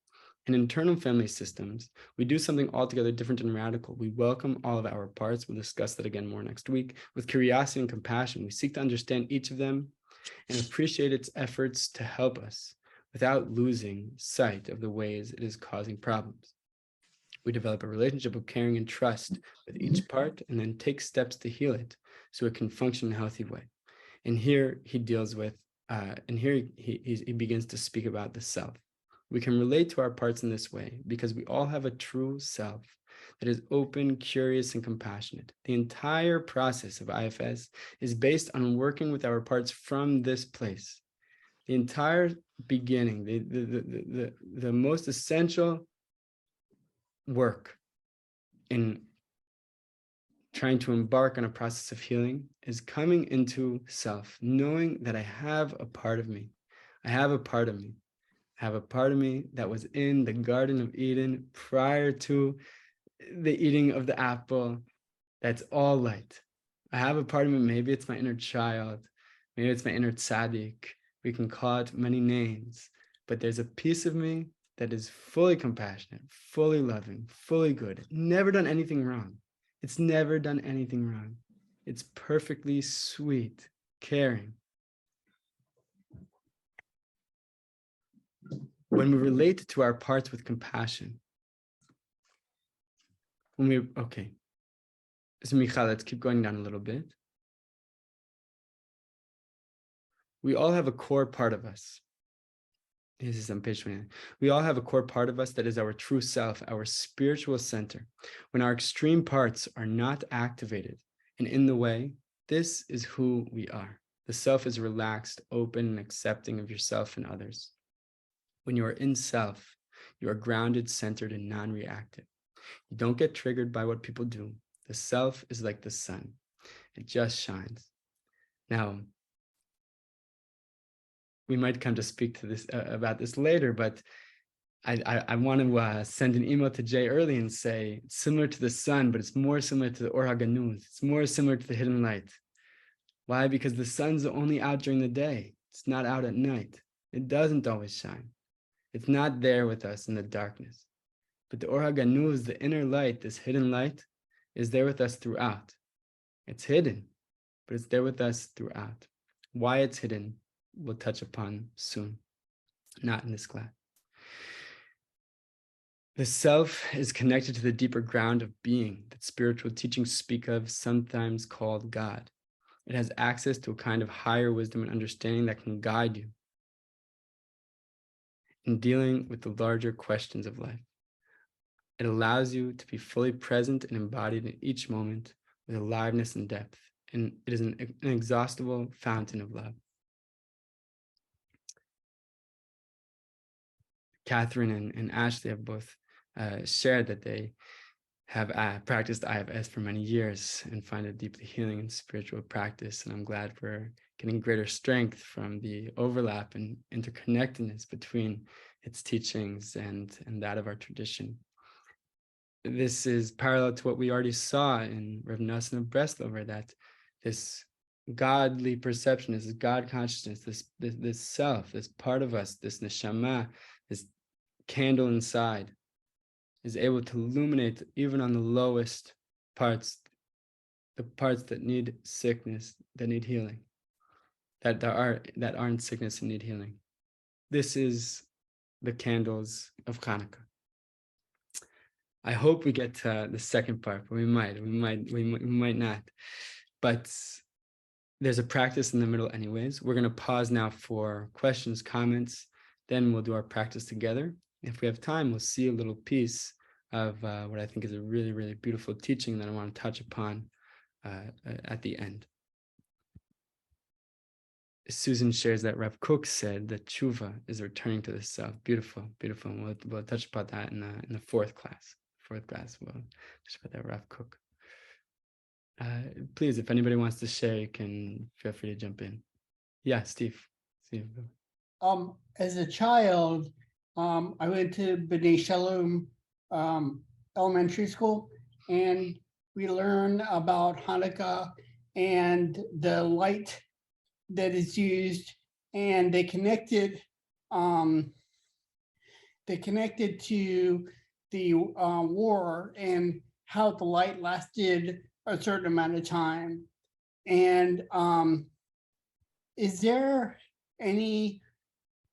In internal family systems, we do something altogether different and radical. We welcome all of our parts. We'll discuss that again more next week. With curiosity and compassion, we seek to understand each of them and appreciate its efforts to help us without losing sight of the ways it is causing problems. We develop a relationship of caring and trust with each part and then take steps to heal it so it can function in a healthy way. And here he deals with, he begins to speak about the self. We can relate to our parts in this way because we all have a true self that is open, curious, and compassionate. The entire process of IFS is based on working with our parts from this place. The entire beginning, the most essential work in trying to embark on a process of healing is coming into self, knowing that I have a part of me. I have a part of me. I have a part of me that was in the Garden of Eden prior to the eating of the apple. That's all light. I have a part of me, maybe it's my inner child, maybe it's my inner tzaddik. We can call it many names, but there's a piece of me that is fully compassionate, fully loving, fully good, never done anything wrong. It's never done anything wrong. It's perfectly sweet, caring. When we relate to our parts with compassion, so Michal, let's keep going down a little bit. We all have a core part of us. This is on page 29. We all have a core part of us that is our true self, our spiritual center. When our extreme parts are not activated and in the way, this is who we are. The self is relaxed, open, and accepting of yourself and others. When you are in self, you are grounded, centered, and non-reactive. You don't get triggered by what people do. The self is like the sun. It just shines. Now, we might come to speak to this about this later, but I want to send an email to Jay early and say it's similar to the sun, but it's more similar to the Or HaGanuz. It's more similar to the hidden light. Why? Because the sun's only out during the day. It's not out at night. It doesn't always shine. It's not there with us in the darkness. But the Or HaGanuz, the inner light, this hidden light, is there with us throughout. It's hidden, but it's there with us throughout. Why it's hidden, we'll touch upon soon, not in this class. The self is connected to the deeper ground of being that spiritual teachings speak of, sometimes called God. It has access to a kind of higher wisdom and understanding that can guide you in dealing with the larger questions of life. It allows you to be fully present and embodied in each moment with aliveness and depth, and it is an inexhaustible fountain of love. Catherine and Ashley have both shared that they have practiced IFS for many years and find it deeply healing in spiritual practice. And I'm glad we're getting greater strength from the overlap and interconnectedness between its teachings and that of our tradition. This is parallel to what we already saw in Rev. Nosson of Breslover, that this godly perception, this God consciousness, this self, this part of us, this neshama, this candle inside, is able to illuminate even on the lowest parts, the parts that need sickness, that need healing, that aren't sickness and need healing. This is the candles of Hanukkah. I hope we get to the second part, but we might not. But there's a practice in the middle anyways. We're going to pause now for questions, comments, then we'll do our practice together. If we have time, we'll see a little piece of what I think is a really, really beautiful teaching that I want to touch upon at the end. Susan shares that Rav Kook said that tshuva is returning to the self. Beautiful, beautiful. And we'll touch upon that in the fourth class. We'll touch about that Rav Kook. Please, if anybody wants to share, you can feel free to jump in. Yeah, Steve. As a child, I went to B'nai Shalom elementary school, and we learned about Hanukkah and the light that is used, and they connected to the war and how the light lasted a certain amount of time. And is there any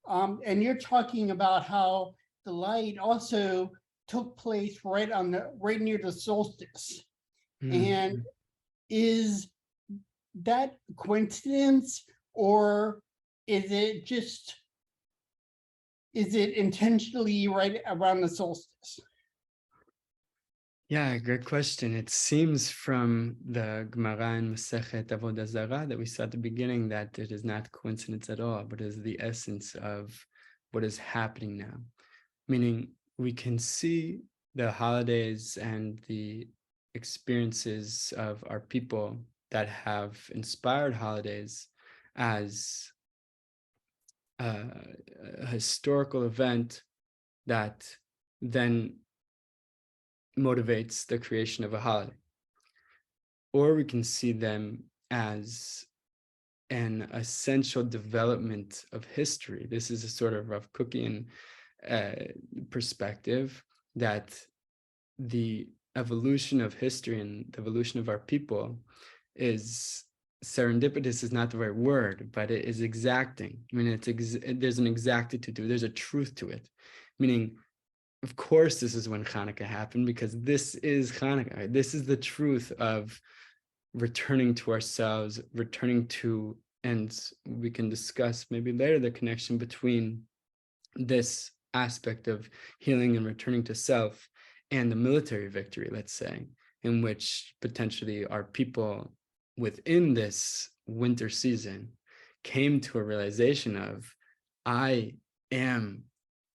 and you're talking about how the light also took place right near the solstice. And is that coincidence, or is it intentionally right around the solstice? Yeah, great question. It seems from the Gemara in Masechet Avodah Zarah that we saw at the beginning that it is not coincidence at all, but is the essence of what is happening now. Meaning we can see the holidays and the experiences of our people that have inspired holidays as a historical event that then motivates the creation of a holiday. Or we can see them as an essential development of history. This is a sort of Rav Kookian perspective that the evolution of history and the evolution of our people is serendipitous is not the right word, but it is exacting. I mean, there's an exactitude to it. There's a truth to it, meaning, of course, this is when Hanukkah happened, because this is Hanukkah. Right? This is the truth of returning to ourselves, returning to, and we can discuss maybe later the connection between this aspect of healing and returning to self and the military victory, let's say, in which potentially our people within this winter season came to a realization of, I am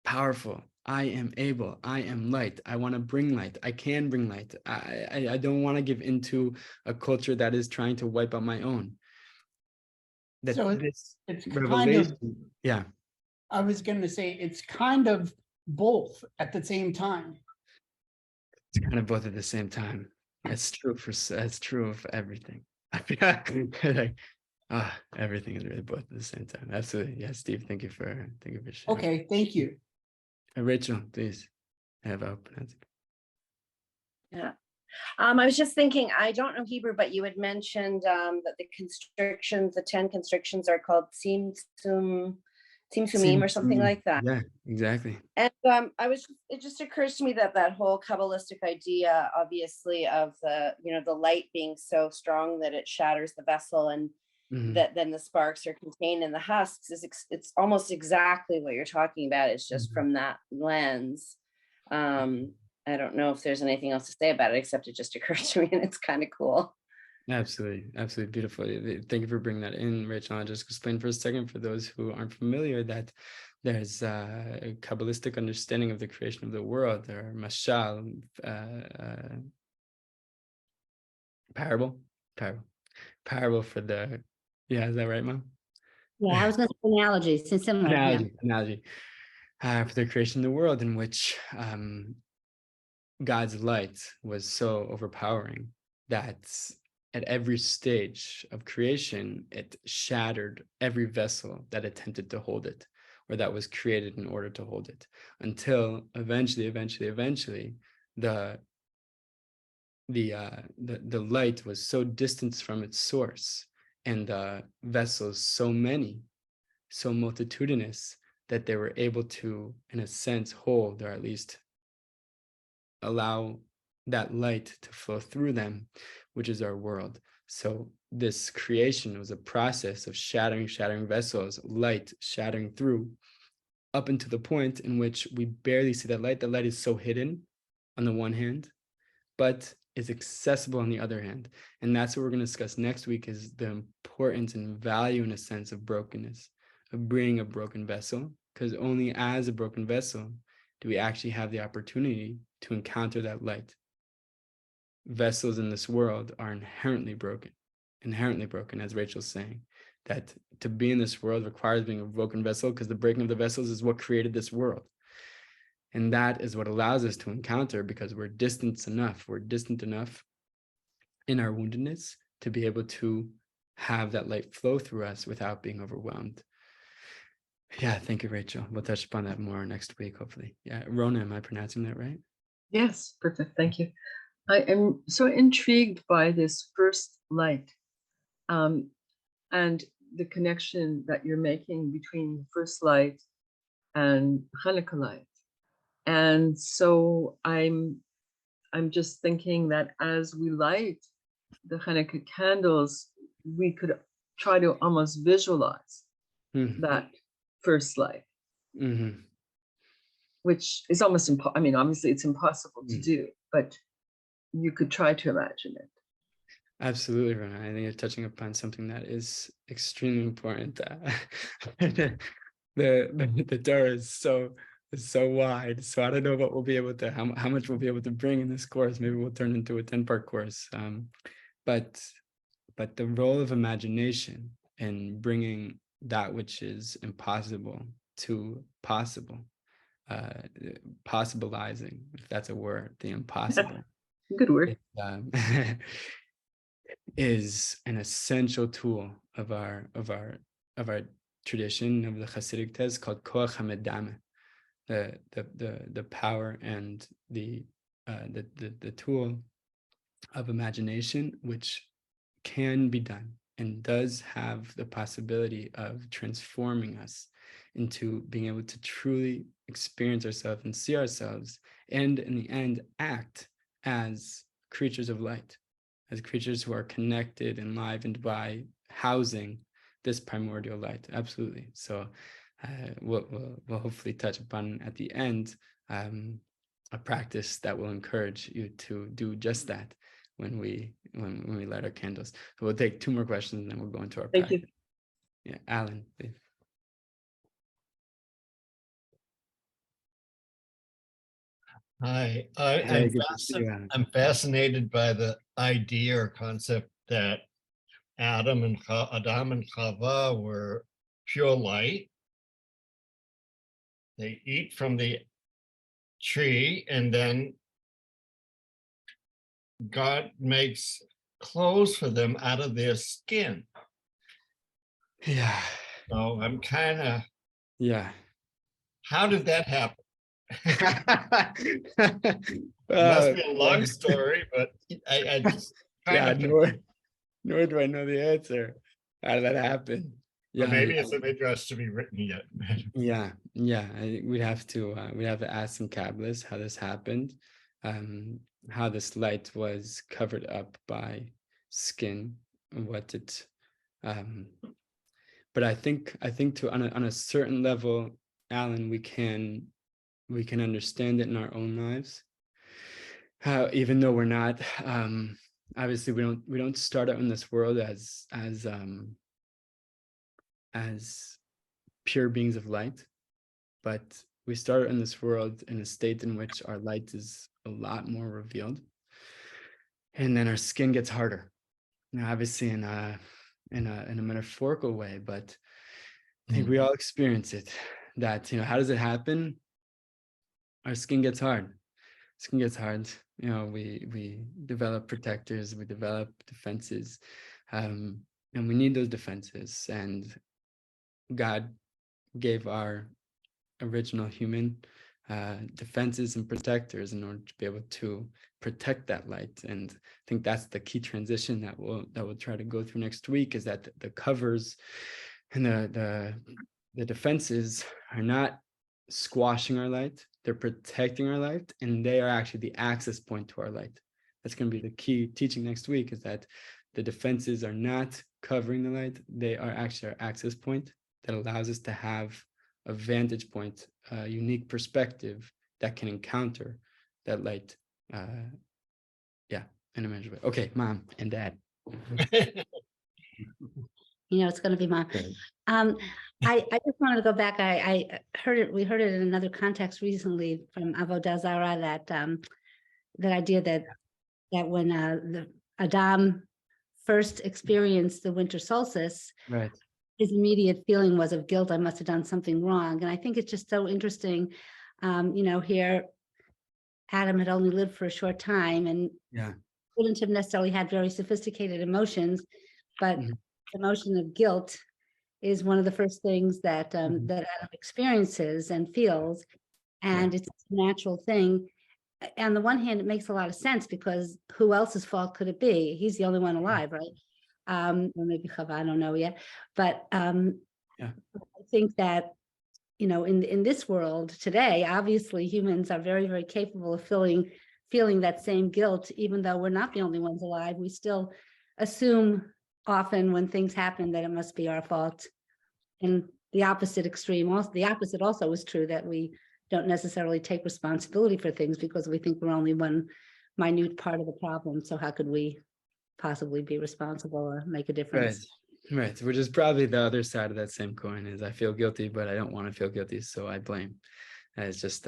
powerful. I am able. I am light. I want to bring light. I can bring light. I don't want to give into a culture that is trying to wipe out my own. That So this it's kind of, revelation, yeah, I was gonna say, it's kind of both at the same time. it's kind of both at the same time. That's true that's true of everything. I feel like everything is really both at the same time. Absolutely. Yeah, Steve, thank you for sharing. Okay, thank you. Rachel, please have open. Yeah. I was just thinking, I don't know Hebrew, but you had mentioned that the constrictions, the 10 constrictions are called Tzimtzumim or something like that. Yeah, exactly. And it just occurs to me that that whole Kabbalistic idea, obviously, of the light being so strong that it shatters the vessel and that then the sparks are contained in the husks it's almost exactly what you're talking about. It's just from that lens. I don't know if there's anything else to say about it, except it just occurred to me and it's kind of cool. Absolutely. Absolutely beautiful. Thank you for bringing that in, Rachel. I'll just explain for a second for those who aren't familiar that there's a Kabbalistic understanding of the creation of the world. There are mashal, parable for the, is that right, Mom? Yeah, I was going to say analogy, since similar. Yeah. Analogy for the creation of the world, in which God's light was so overpowering that at every stage of creation, it shattered every vessel that attempted to hold it, or that was created in order to hold it, until eventually, the light was so distant from its source, and the vessels so many, so multitudinous, that they were able to, in a sense, hold, or at least allow that light to flow through them, which is our world. So this creation was a process of shattering vessels, light shattering through, up into the point in which we barely see that light. The light is so hidden on the one hand, but is accessible on the other hand. And that's what we're going to discuss next week, is the importance and value, in a sense, of brokenness, of bringing a broken vessel, because only as a broken vessel do we actually have the opportunity to encounter that light. Vessels in this world are inherently broken, as Rachel's saying, that to be in this world requires being a broken vessel, because the breaking of the vessels is what created this world. And that is what allows us to encounter, because we're distant enough in our woundedness to be able to have that light flow through us without being overwhelmed. Yeah, thank you, Rachel. We'll touch upon that more next week, hopefully. Yeah, Rona, am I pronouncing that right? Yes, perfect. Thank you. I am so intrigued by this first light, and the connection that you're making between first light and Hanukkah light. And so I'm just thinking that as we light the Hanukkah candles, we could try to almost visualize that first light, which is almost impossible. I mean, obviously it's impossible to do, but you could try to imagine it. Absolutely, Rona. I think you're touching upon something that is extremely important. The Torah is so wide, so I don't know what we'll be able to, how much we'll be able to bring in this course. Maybe we'll turn into a 10-part course. But the role of imagination in bringing that which is impossible to possible, possibilizing, if that's a word, the impossible. Good word. Is an essential tool of our tradition, of the Hasidic test, called koach hamedame, the power and the tool of imagination, which can be done and does have the possibility of transforming us into being able to truly experience ourselves and see ourselves, and in the end act as creatures of light, as creatures who are connected, enlivened by housing this primordial light. Absolutely. So we'll hopefully touch upon at the end a practice that will encourage you to do just that when we light our candles. So we'll take 2 more questions and then we'll go into our practice. Thank you. Yeah, Alan, please. Hi, Hey, good to see you, Alan. I'm fascinated by the idea or concept that Adam and Chava were pure light. They eat from the tree, and then God makes clothes for them out of their skin. Yeah, So I'm kind of, yeah. how did that happen? Uh, Must be a long story, but I just kind yeah, of, nor do I know the answer. How did that happen? or Yeah, maybe it's a midrash to be written yet. yeah. I think we'd have to ask some Kabbalists how this happened, how this light was covered up by skin, and what it. But I think to on a certain level, Alan, we can understand it in our own lives. How even though we're not, obviously we don't start out in this world as pure beings of light, but we start in this world in a state in which our light is a lot more revealed, and then our skin gets harder. Now, obviously in a metaphorical way, but I think we all experience it. That how does it happen? Our skin gets hard. Skin gets hard. We develop protectors, we develop defenses, and we need those defenses. And God gave our original human defenses and protectors in order to be able to protect that light. And I think that's the key transition that we'll try to go through next week, is that the covers and the defenses are not squashing our light, they're protecting our light, and they are actually the access point to our light. That's going to be the key teaching next week, is that the defenses are not covering the light, they are actually our access point that allows us to have a vantage point, a unique perspective that can encounter that light. In a measurable way. Okay, Mom and Dad. It's going to be mine. I just wanted to go back. I heard it. We heard it in another context recently from Avodah Zarah, that idea that when the Adam first experienced the winter solstice, Right. his immediate feeling was of guilt. I must have done something wrong. And I think it's just so interesting. Here Adam had only lived for a short time and wouldn't have necessarily had very sophisticated emotions, but the emotion of guilt is one of the first things that that Adam experiences and feels, and it's a natural thing. On the one hand, it makes a lot of sense, because who else's fault could it be? He's the only one alive, right? Or maybe Chava, I don't know yet, but I think that in this world today, obviously humans are very, very capable of feeling that same guilt, even though we're not the only ones alive. We still assume often when things happen that it must be our fault. And the opposite extreme, also the opposite also is true, that we don't necessarily take responsibility for things because we think we're only one minute part of the problem. So how could we possibly be responsible or make a difference? Right. Which is probably the other side of that same coin, is I feel guilty, but I don't want to feel guilty, so I blame. It's just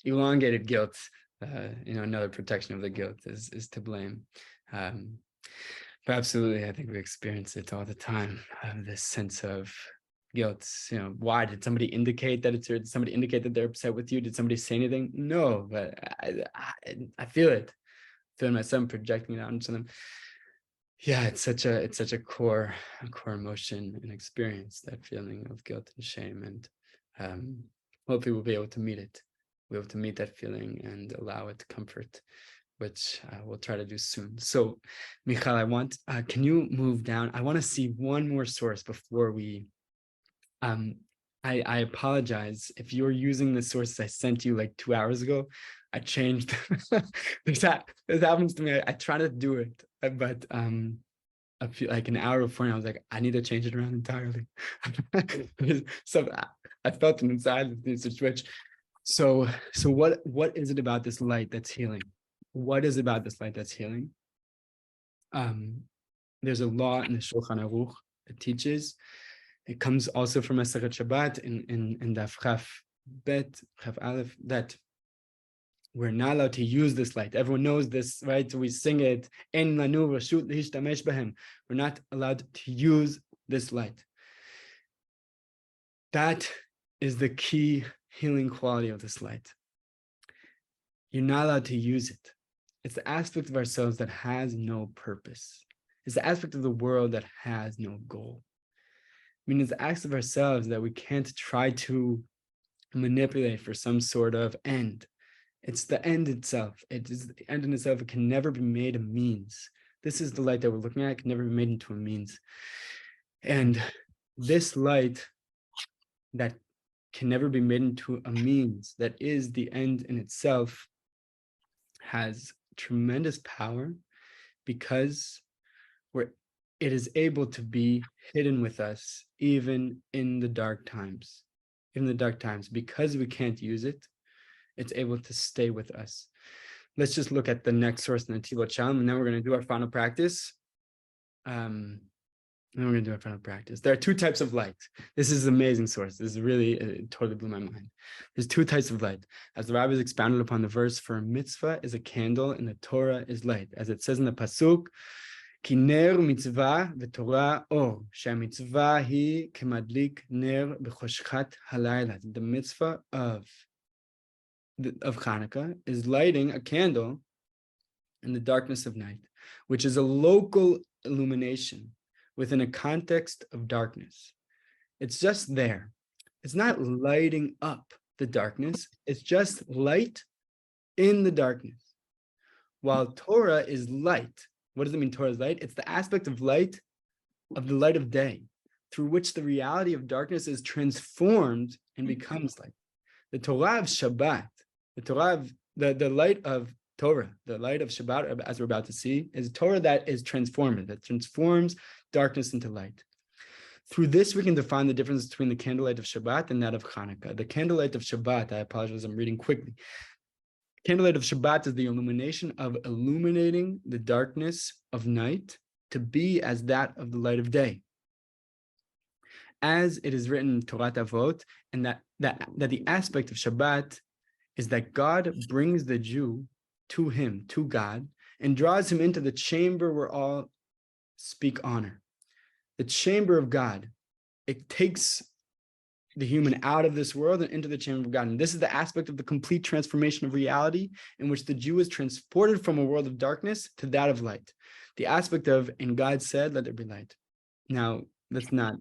elongated guilt. Another protection of the guilt is to blame. But absolutely, I think we experience it all the time. This sense of guilt. Why did somebody indicate that it's? Did somebody indicate that they're upset with you? Did somebody say anything? No, but I feel it. Feeling myself, projecting it out into them. Yeah, it's such a core emotion and experience, that feeling of guilt and shame, and hopefully we'll be able to meet it. We'll be able to meet that feeling and allow it comfort, which we'll try to do soon. So, Michal, can you move down? I want to see one more source before we. I apologize if you're using the sources I sent you like 2 hours ago. I changed. This happens to me. I try to do it, but I feel like an hour before, I was like, I need to change it around entirely. So I felt it inside that needs to switch. So what is it about this light that's healing? What is it about this light that's healing? There's a law in the Shulchan Aruch that teaches. It comes also from Masechet Shabbat in Daf Chaf Bet Chaf Aleph, that we're not allowed to use this light. Everyone knows this, right? So we sing it. En lanu rashut lehishtamesh behem. We're not allowed to use this light. That is the key healing quality of this light. You're not allowed to use it. It's the aspect of ourselves that has no purpose. It's the aspect of the world that has no goal. I mean, it's the acts of ourselves that we can't try to manipulate for some sort of end. It's the end itself. It is the end in itself. It can never be made a means. This is the light that we're looking at. It can never be made into a means. And this light that can never be made into a means, that is the end in itself, has tremendous power because it is able to be hidden with us even in the dark times. In the dark times, because we can't use it, it's able to stay with us. Let's just look at the next source in the Netivot Shalom, and then we're going to do our final practice. There are two types of light. This is an amazing source. This is really, it totally blew my mind. There's two types of light. As the rabbis expounded upon the verse, for a mitzvah is a candle and the Torah is light. As it says in the pasuk, Ki ner mitzvah v'torah or, she'amitzvah hi kemadlik ner b'choshchat halayla. The mitzvah of Hanukkah is lighting a candle in the darkness of night, which is a local illumination within a context of darkness. It's just there. It's not lighting up the darkness. It's just light in the darkness. While Torah is light. What does it mean Torah is light? It's the aspect of light, of the light of day, through which the reality of darkness is transformed and becomes light. The Torah of Shabbat, the Torah of the light of Torah, the light of Shabbat, as we're about to see, is Torah that is transformative, that transforms darkness into light. Through this, we can define the difference between the candlelight of Shabbat and that of Hanukkah. The candlelight of Shabbat, I apologize, I'm reading quickly. Candlelight of Shabbat is the illumination of illuminating the darkness of night to be as that of the light of day. As it is written in Torah Avot, and that the aspect of Shabbat is that God brings the Jew to him, to God, and draws him into the chamber where all speak honor. The chamber of God. It takes the human out of this world and into the chamber of God. And this is the aspect of the complete transformation of reality in which the Jew is transported from a world of darkness to that of light. The aspect of, and God said, let there be light. Now, we're not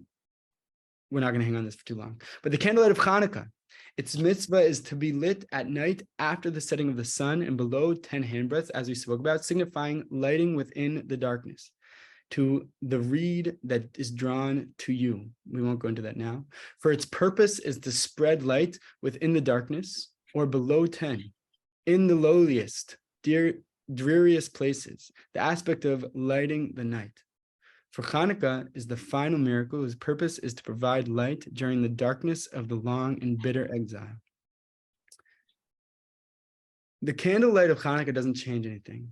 going to hang on this for too long. But the candlelight of Hanukkah, its mitzvah is to be lit at night after the setting of the sun and below 10 handbreadths, as we spoke about, signifying lighting within the darkness. To the reed that is drawn to you. We won't go into that now. For its purpose is to spread light within the darkness or below 10, in the lowliest, dreariest places, the aspect of lighting the night. For Hanukkah is the final miracle whose purpose is to provide light during the darkness of the long and bitter exile. The candlelight of Hanukkah doesn't change anything.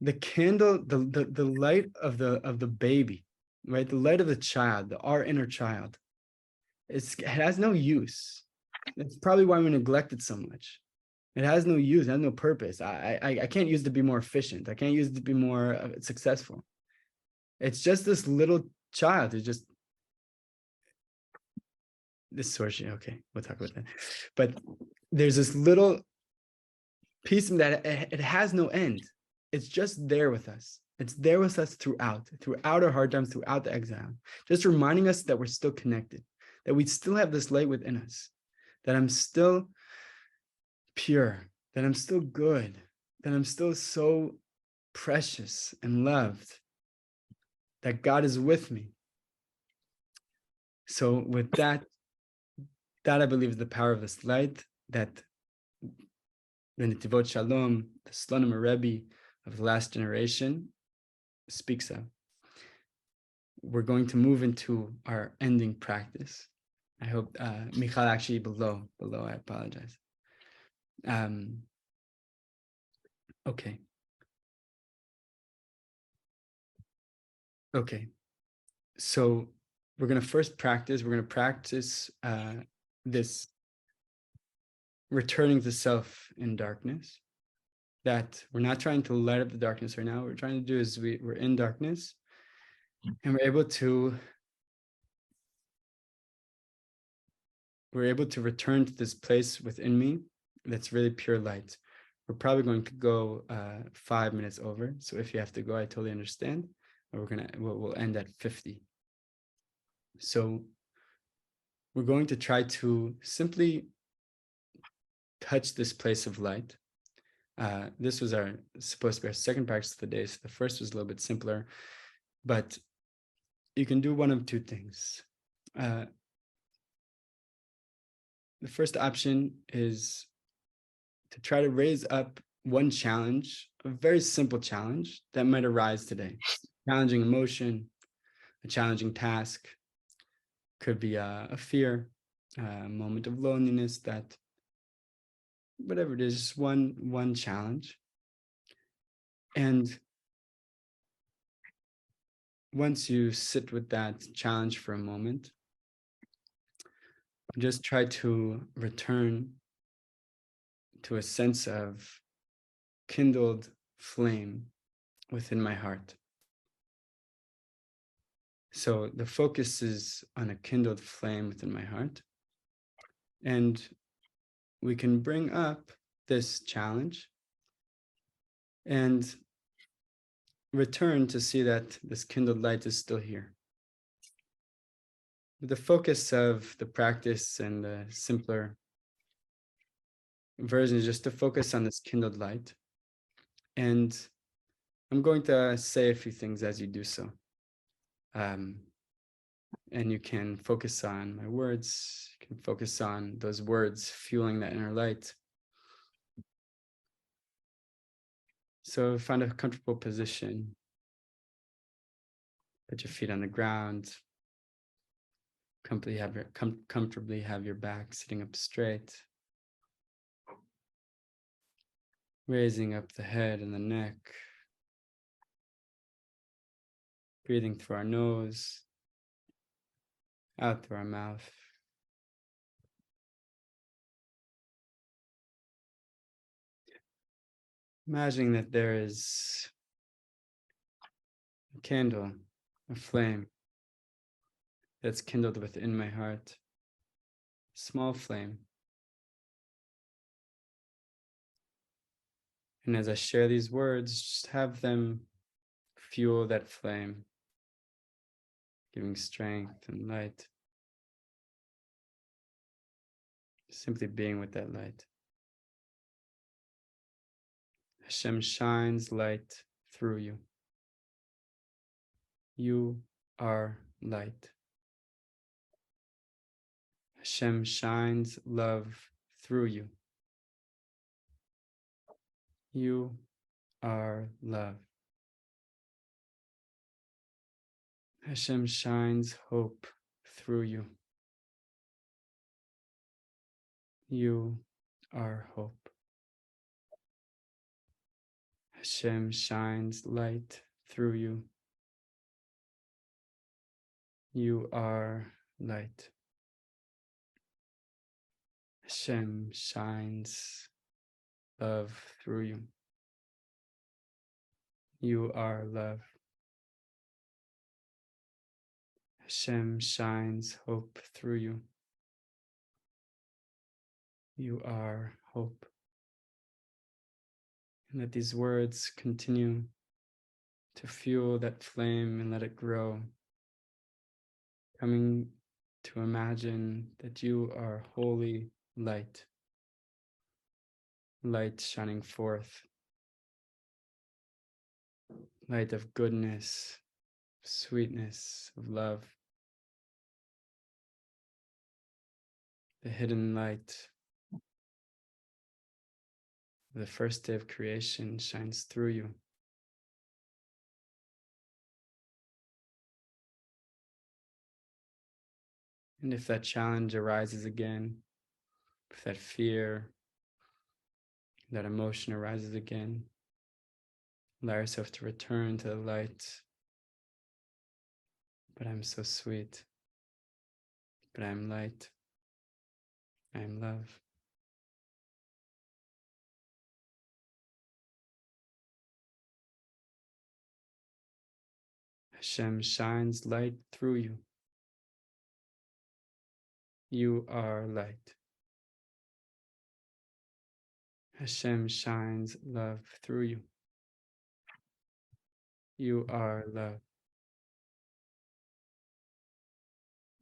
The candle, the light of the baby, right? The light of the child, our inner child, it has no use. That's probably why we neglect it so much. It has no use, it has no purpose. I can't use it to be more efficient. I can't use it to be more successful. It's just this little child. It's just this source. Okay, we'll talk about that. But there's this little piece that it has no end. It's just there with us. It's there with us throughout our hard times, throughout the exile, just reminding us that we're still connected, that we still have this light within us, that I'm still pure, that I'm still good, that I'm still so precious and loved, that God is with me. So with that I believe is the power of this light that the Netivot Shalom, the Slonim Rebbe of the last generation speaks of. We're going to move into our ending practice. I hope Michal actually below, I apologize. Okay. So we're going to first practice, this returning to self in darkness. That we're not trying to light up the darkness right now. What we're trying to do is we're in darkness, and we're able to return to this place within me that's really pure light. We're probably going to go 5 minutes over. So if you have to go, I totally understand. But we'll end at 50. So we're going to try to simply touch this place of light. This was supposed to be our second practice of the day. So the first was a little bit simpler, but you can do one of two things. The first option is to try to raise up one challenge, a very simple challenge that might arise today. Challenging emotion, a challenging task, could be a fear, a moment of loneliness, that whatever it is, just one challenge. And once you sit with that challenge for a moment, just try to return to a sense of kindled flame within my heart. So the focus is on a kindled flame within my heart. And we can bring up this challenge and return to see that this kindled light is still here. The focus of the practice and the simpler version is just to focus on this kindled light. And I'm going to say a few things as you do so. And you can focus on my words, you can focus on those words fueling that inner light. So find a comfortable position. Put your feet on the ground. Comfortably have your back sitting up straight. Raising up the head and the neck. Breathing through our nose, out through our mouth. Imagining that there is a candle, a flame that's kindled within my heart. A small flame. And as I share these words, just have them fuel that flame, giving strength and light. Simply being with that light. Hashem shines light through you. You are light. Hashem shines love through you. You are love. Hashem shines hope through you. You are hope. Hashem shines light through you. You are light. Hashem shines love through you. You are love. Hashem shines hope through you. You are hope. And let these words continue to fuel that flame and let it grow. Coming to imagine that you are holy light. Light shining forth. Light of goodness, sweetness, of love. The hidden light of the first day of creation shines through you. And if that challenge arises again, if that fear, that emotion arises again, allow yourself to return to the light. But I'm so sweet. But I'm light. I am love. Hashem shines light through you. You are light. Hashem shines love through you. You are love.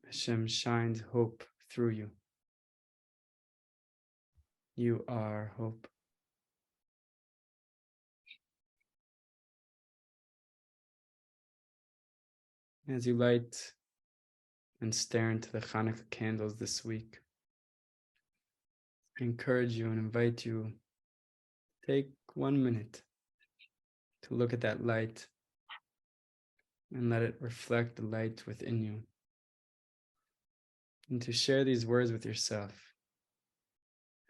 Hashem shines hope through you. You are hope. As you light and stare into the Hanukkah candles this week, I encourage you and invite you, take 1 minute to look at that light and let it reflect the light within you. And to share these words with yourself.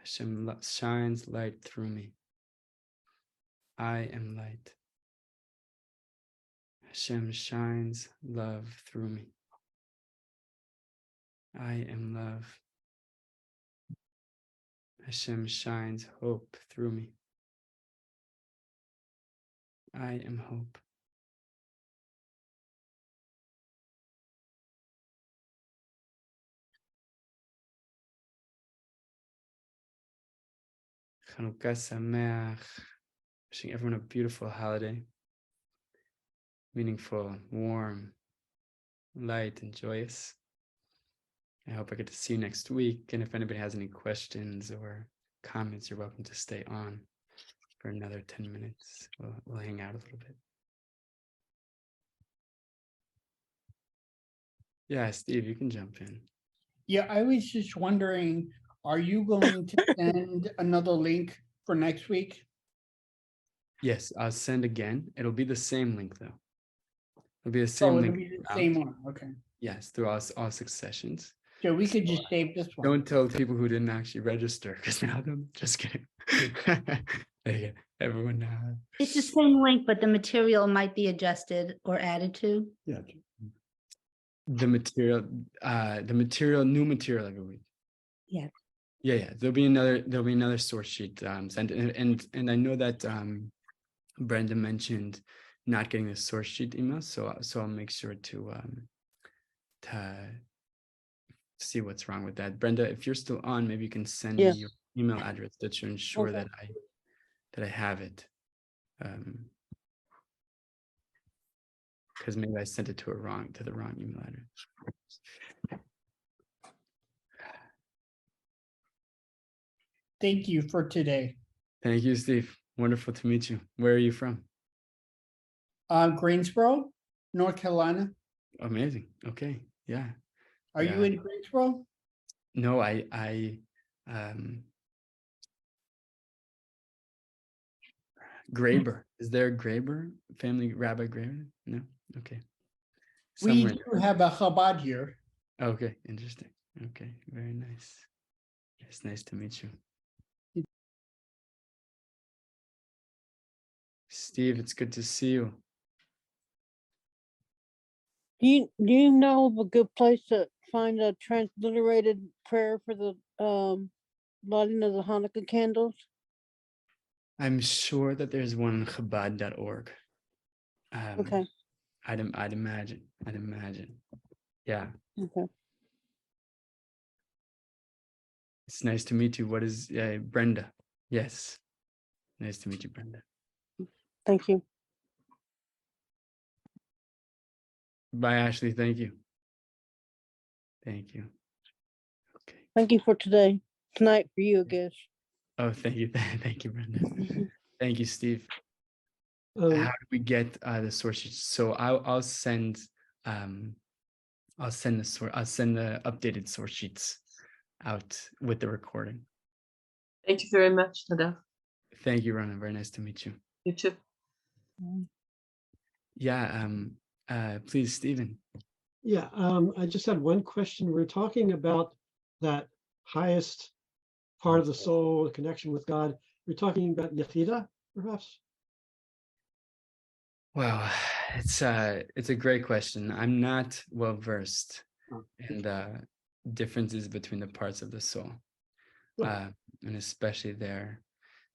Hashem shines light through me. I am light. Hashem shines love through me. I am love. Hashem shines hope through me. I am hope. Chanukah Sameach. Wishing everyone a beautiful holiday. Meaningful, warm, light, and joyous. I hope I get to see you next week. And if anybody has any questions or comments, you're welcome to stay on for another 10 minutes. We'll hang out a little bit. Yeah, Steve, you can jump in. Yeah, I was just wondering, are you going to send another link for next week? Yes, I'll send again. It'll be the same link though. It'll be the Oh, same it'll link. be the throughout. same one, okay. Yes, through all 6 sessions. So we could just save this one. Don't tell people who didn't actually register, because now they're just kidding. Yeah, everyone. It's the same link, but the material might be adjusted or added to. Yeah. The material, new material every week. Yeah. Yeah. There'll be another source sheet sent, and I know that Brenda mentioned not getting the source sheet email, so I'll make sure to see what's wrong with that. Brenda, if you're still on, maybe you can send Yes. me your email address to ensure Okay. that I have it. Because maybe I sent it to the wrong email address. Thank you for today. Thank you, Steve. Wonderful to meet you. Where are you from? Greensboro, North Carolina. Amazing. Okay. Yeah. Are you Yeah. in Greensboro? No, Graber. Is there a Graber family, Rabbi Graber? No. Okay. We Somewhere. do have a Chabad here. Okay. Interesting. Okay. Very nice. It's nice to meet you. Steve, it's good to see you. Do you know of a good place to find a transliterated prayer for the lighting of the Hanukkah candles? I'm sure that there's one on Chabad.org. Okay. I'd imagine. Yeah. Okay. It's nice to meet you. What is Brenda? Yes. Nice to meet you, Brenda. Thank you. Bye, Ashley. Thank you. Thank you. Okay. Thank you for today. Tonight for you, I guess. Oh, thank you. Thank you, Brenda. Thank you, Steve. Um, How do we get the source sheets? So I'll send the updated source sheets out with the recording. Thank you very much, Nadav. Thank you, Rona. Very nice to meet you. You too. Yeah. Please, Stephen. yeah, I just had one question. We're talking about that highest part of the soul, the connection with God. We're talking about Yechida, perhaps? Wow, it's a great question. I'm not well versed Oh. in the differences between the parts of the soul, Okay. and especially there.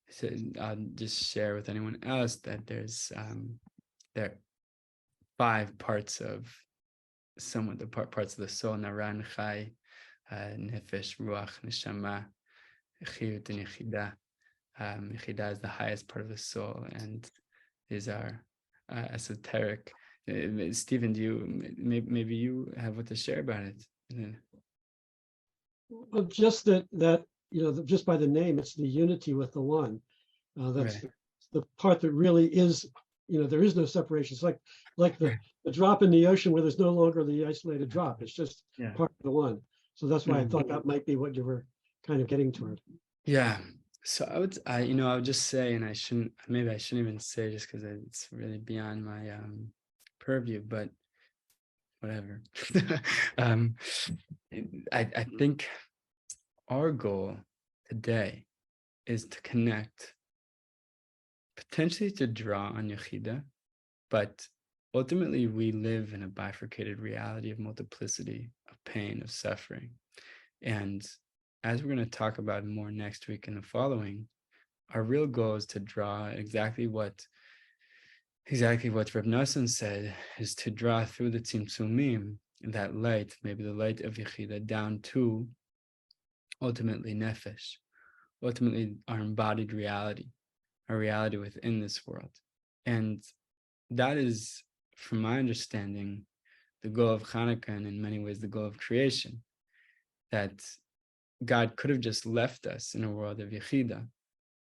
So I'll just share with anyone else that there 5 parts of somewhat the parts of the soul: Naran, Chai, Nefesh, Ruach, Neshama, Chiyut, and Yechidah. Yechidah is the highest part of the soul, and these are esoteric. Stephen, do you maybe you have what to share about it? Well, just that just by the name, it's the unity with the one. That's Right. the part that really is, there is no separation. It's like the drop in the ocean where there's no longer the isolated drop. It's just Yeah. part of the one. So that's why I Mhm. thought that might be what you were kind of getting toward. Yeah. So I would just say, and I shouldn't even say just because it's really beyond my purview, but whatever. I think our goal today is to connect, potentially to draw on Yechidah, but ultimately we live in a bifurcated reality of multiplicity, of pain, of suffering. And as we're going to talk about more next week and the following, our real goal is to draw exactly what Reb Nosson said, is to draw through the Tzimtzumim, that light, maybe the light of Yechidah, down to ultimately Nefesh, ultimately our embodied reality, our reality within this world. And that is, from my understanding, the goal of Hanukkah, and in many ways the goal of creation, that God could have just left us in a world of Yechidah,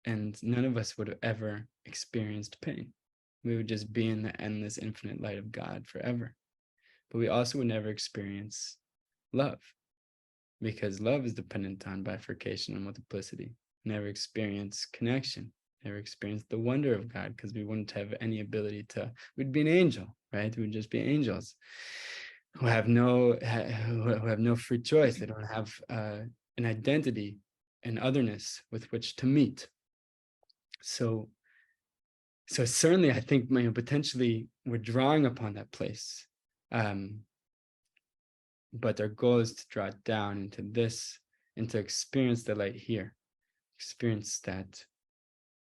and none of us would have ever experienced pain. We would just be in the endless, infinite light of God forever. But we also would never experience love, because love is dependent on bifurcation and multiplicity. Never experience connection, never experience the wonder of God, because we wouldn't have any ability to, we'd be an angel, right? We'd just be angels who have no free choice. They don't have an identity and otherness with which to meet. So certainly, I think potentially we're drawing upon that place, but our goal is to draw it down into this, and to experience the light here, experience that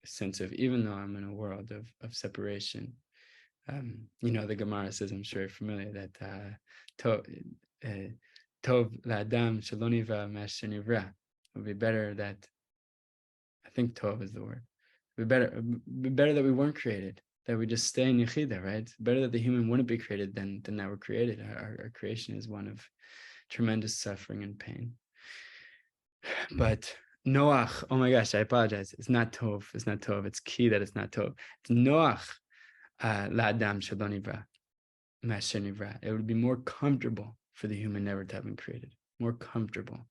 sense of, even though I'm in a world of separation. The Gemara says, I'm sure you're familiar, that Tov la'adam shelo nivra ma'asher nivra. It would be better that, I think Tov is the word. It would be better that we weren't created, that we just stay in Yechidah, right? It's better that the human wouldn't be created than that we're created. Our creation is one of tremendous suffering and pain. But Noach, oh my gosh, I apologize. It's not Tov. It's not Tov. It's key that it's not Tov. It's Noach la'adam shelo nivra ma'asher nivra. It would be more comfortable for the human never to have been created. More comfortable.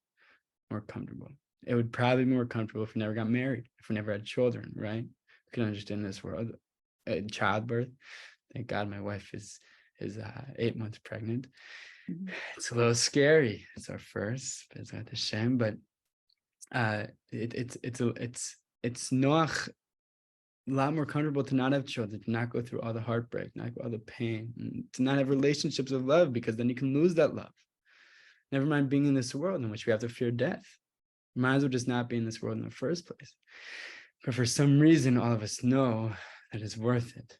It would probably be more comfortable if we never got married, if we never had children, right? We can understand this world. Childbirth. Thank God my wife is 8 months pregnant. Mhm. It's a little scary. It's our first, it's not a shame, but it's Noach a lot more comfortable to not have children, to not go through all the heartbreak, not go all the pain, to not have relationships of love, because then you can lose that love. Never mind being in this world in which we have to fear death. We might as well just not be in this world in the first place. But for some reason, all of us know that it's worth it.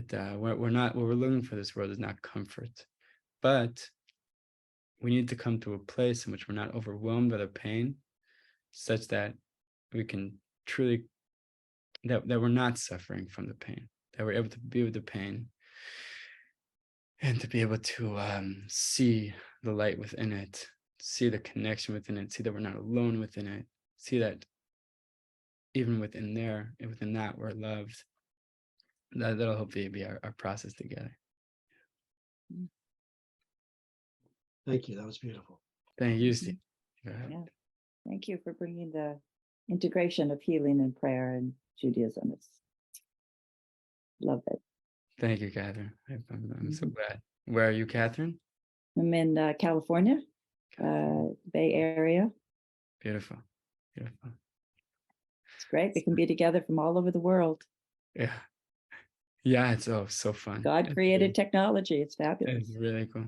That what we're looking for this world is not comfort, but we need to come to a place in which we're not overwhelmed by the pain, such that we can truly, that we're not suffering from the pain, that we're able to be with the pain, and to be able to see the light within it, see the connection within it, see that we're not alone within it, see that even within that we're loved. That'll hopefully be our process together. Thank you. That was beautiful. Thank you, Steve. Yeah. Thank you for bringing the integration of healing and prayer and Judaism. Love it. Thank you, Catherine. I'm so glad. Where are you, Catherine? I'm in California, Bay Area. Beautiful. It's great. We can be together from all over the world. Yeah, it's so fun. God created technology. It's fabulous. It's really cool.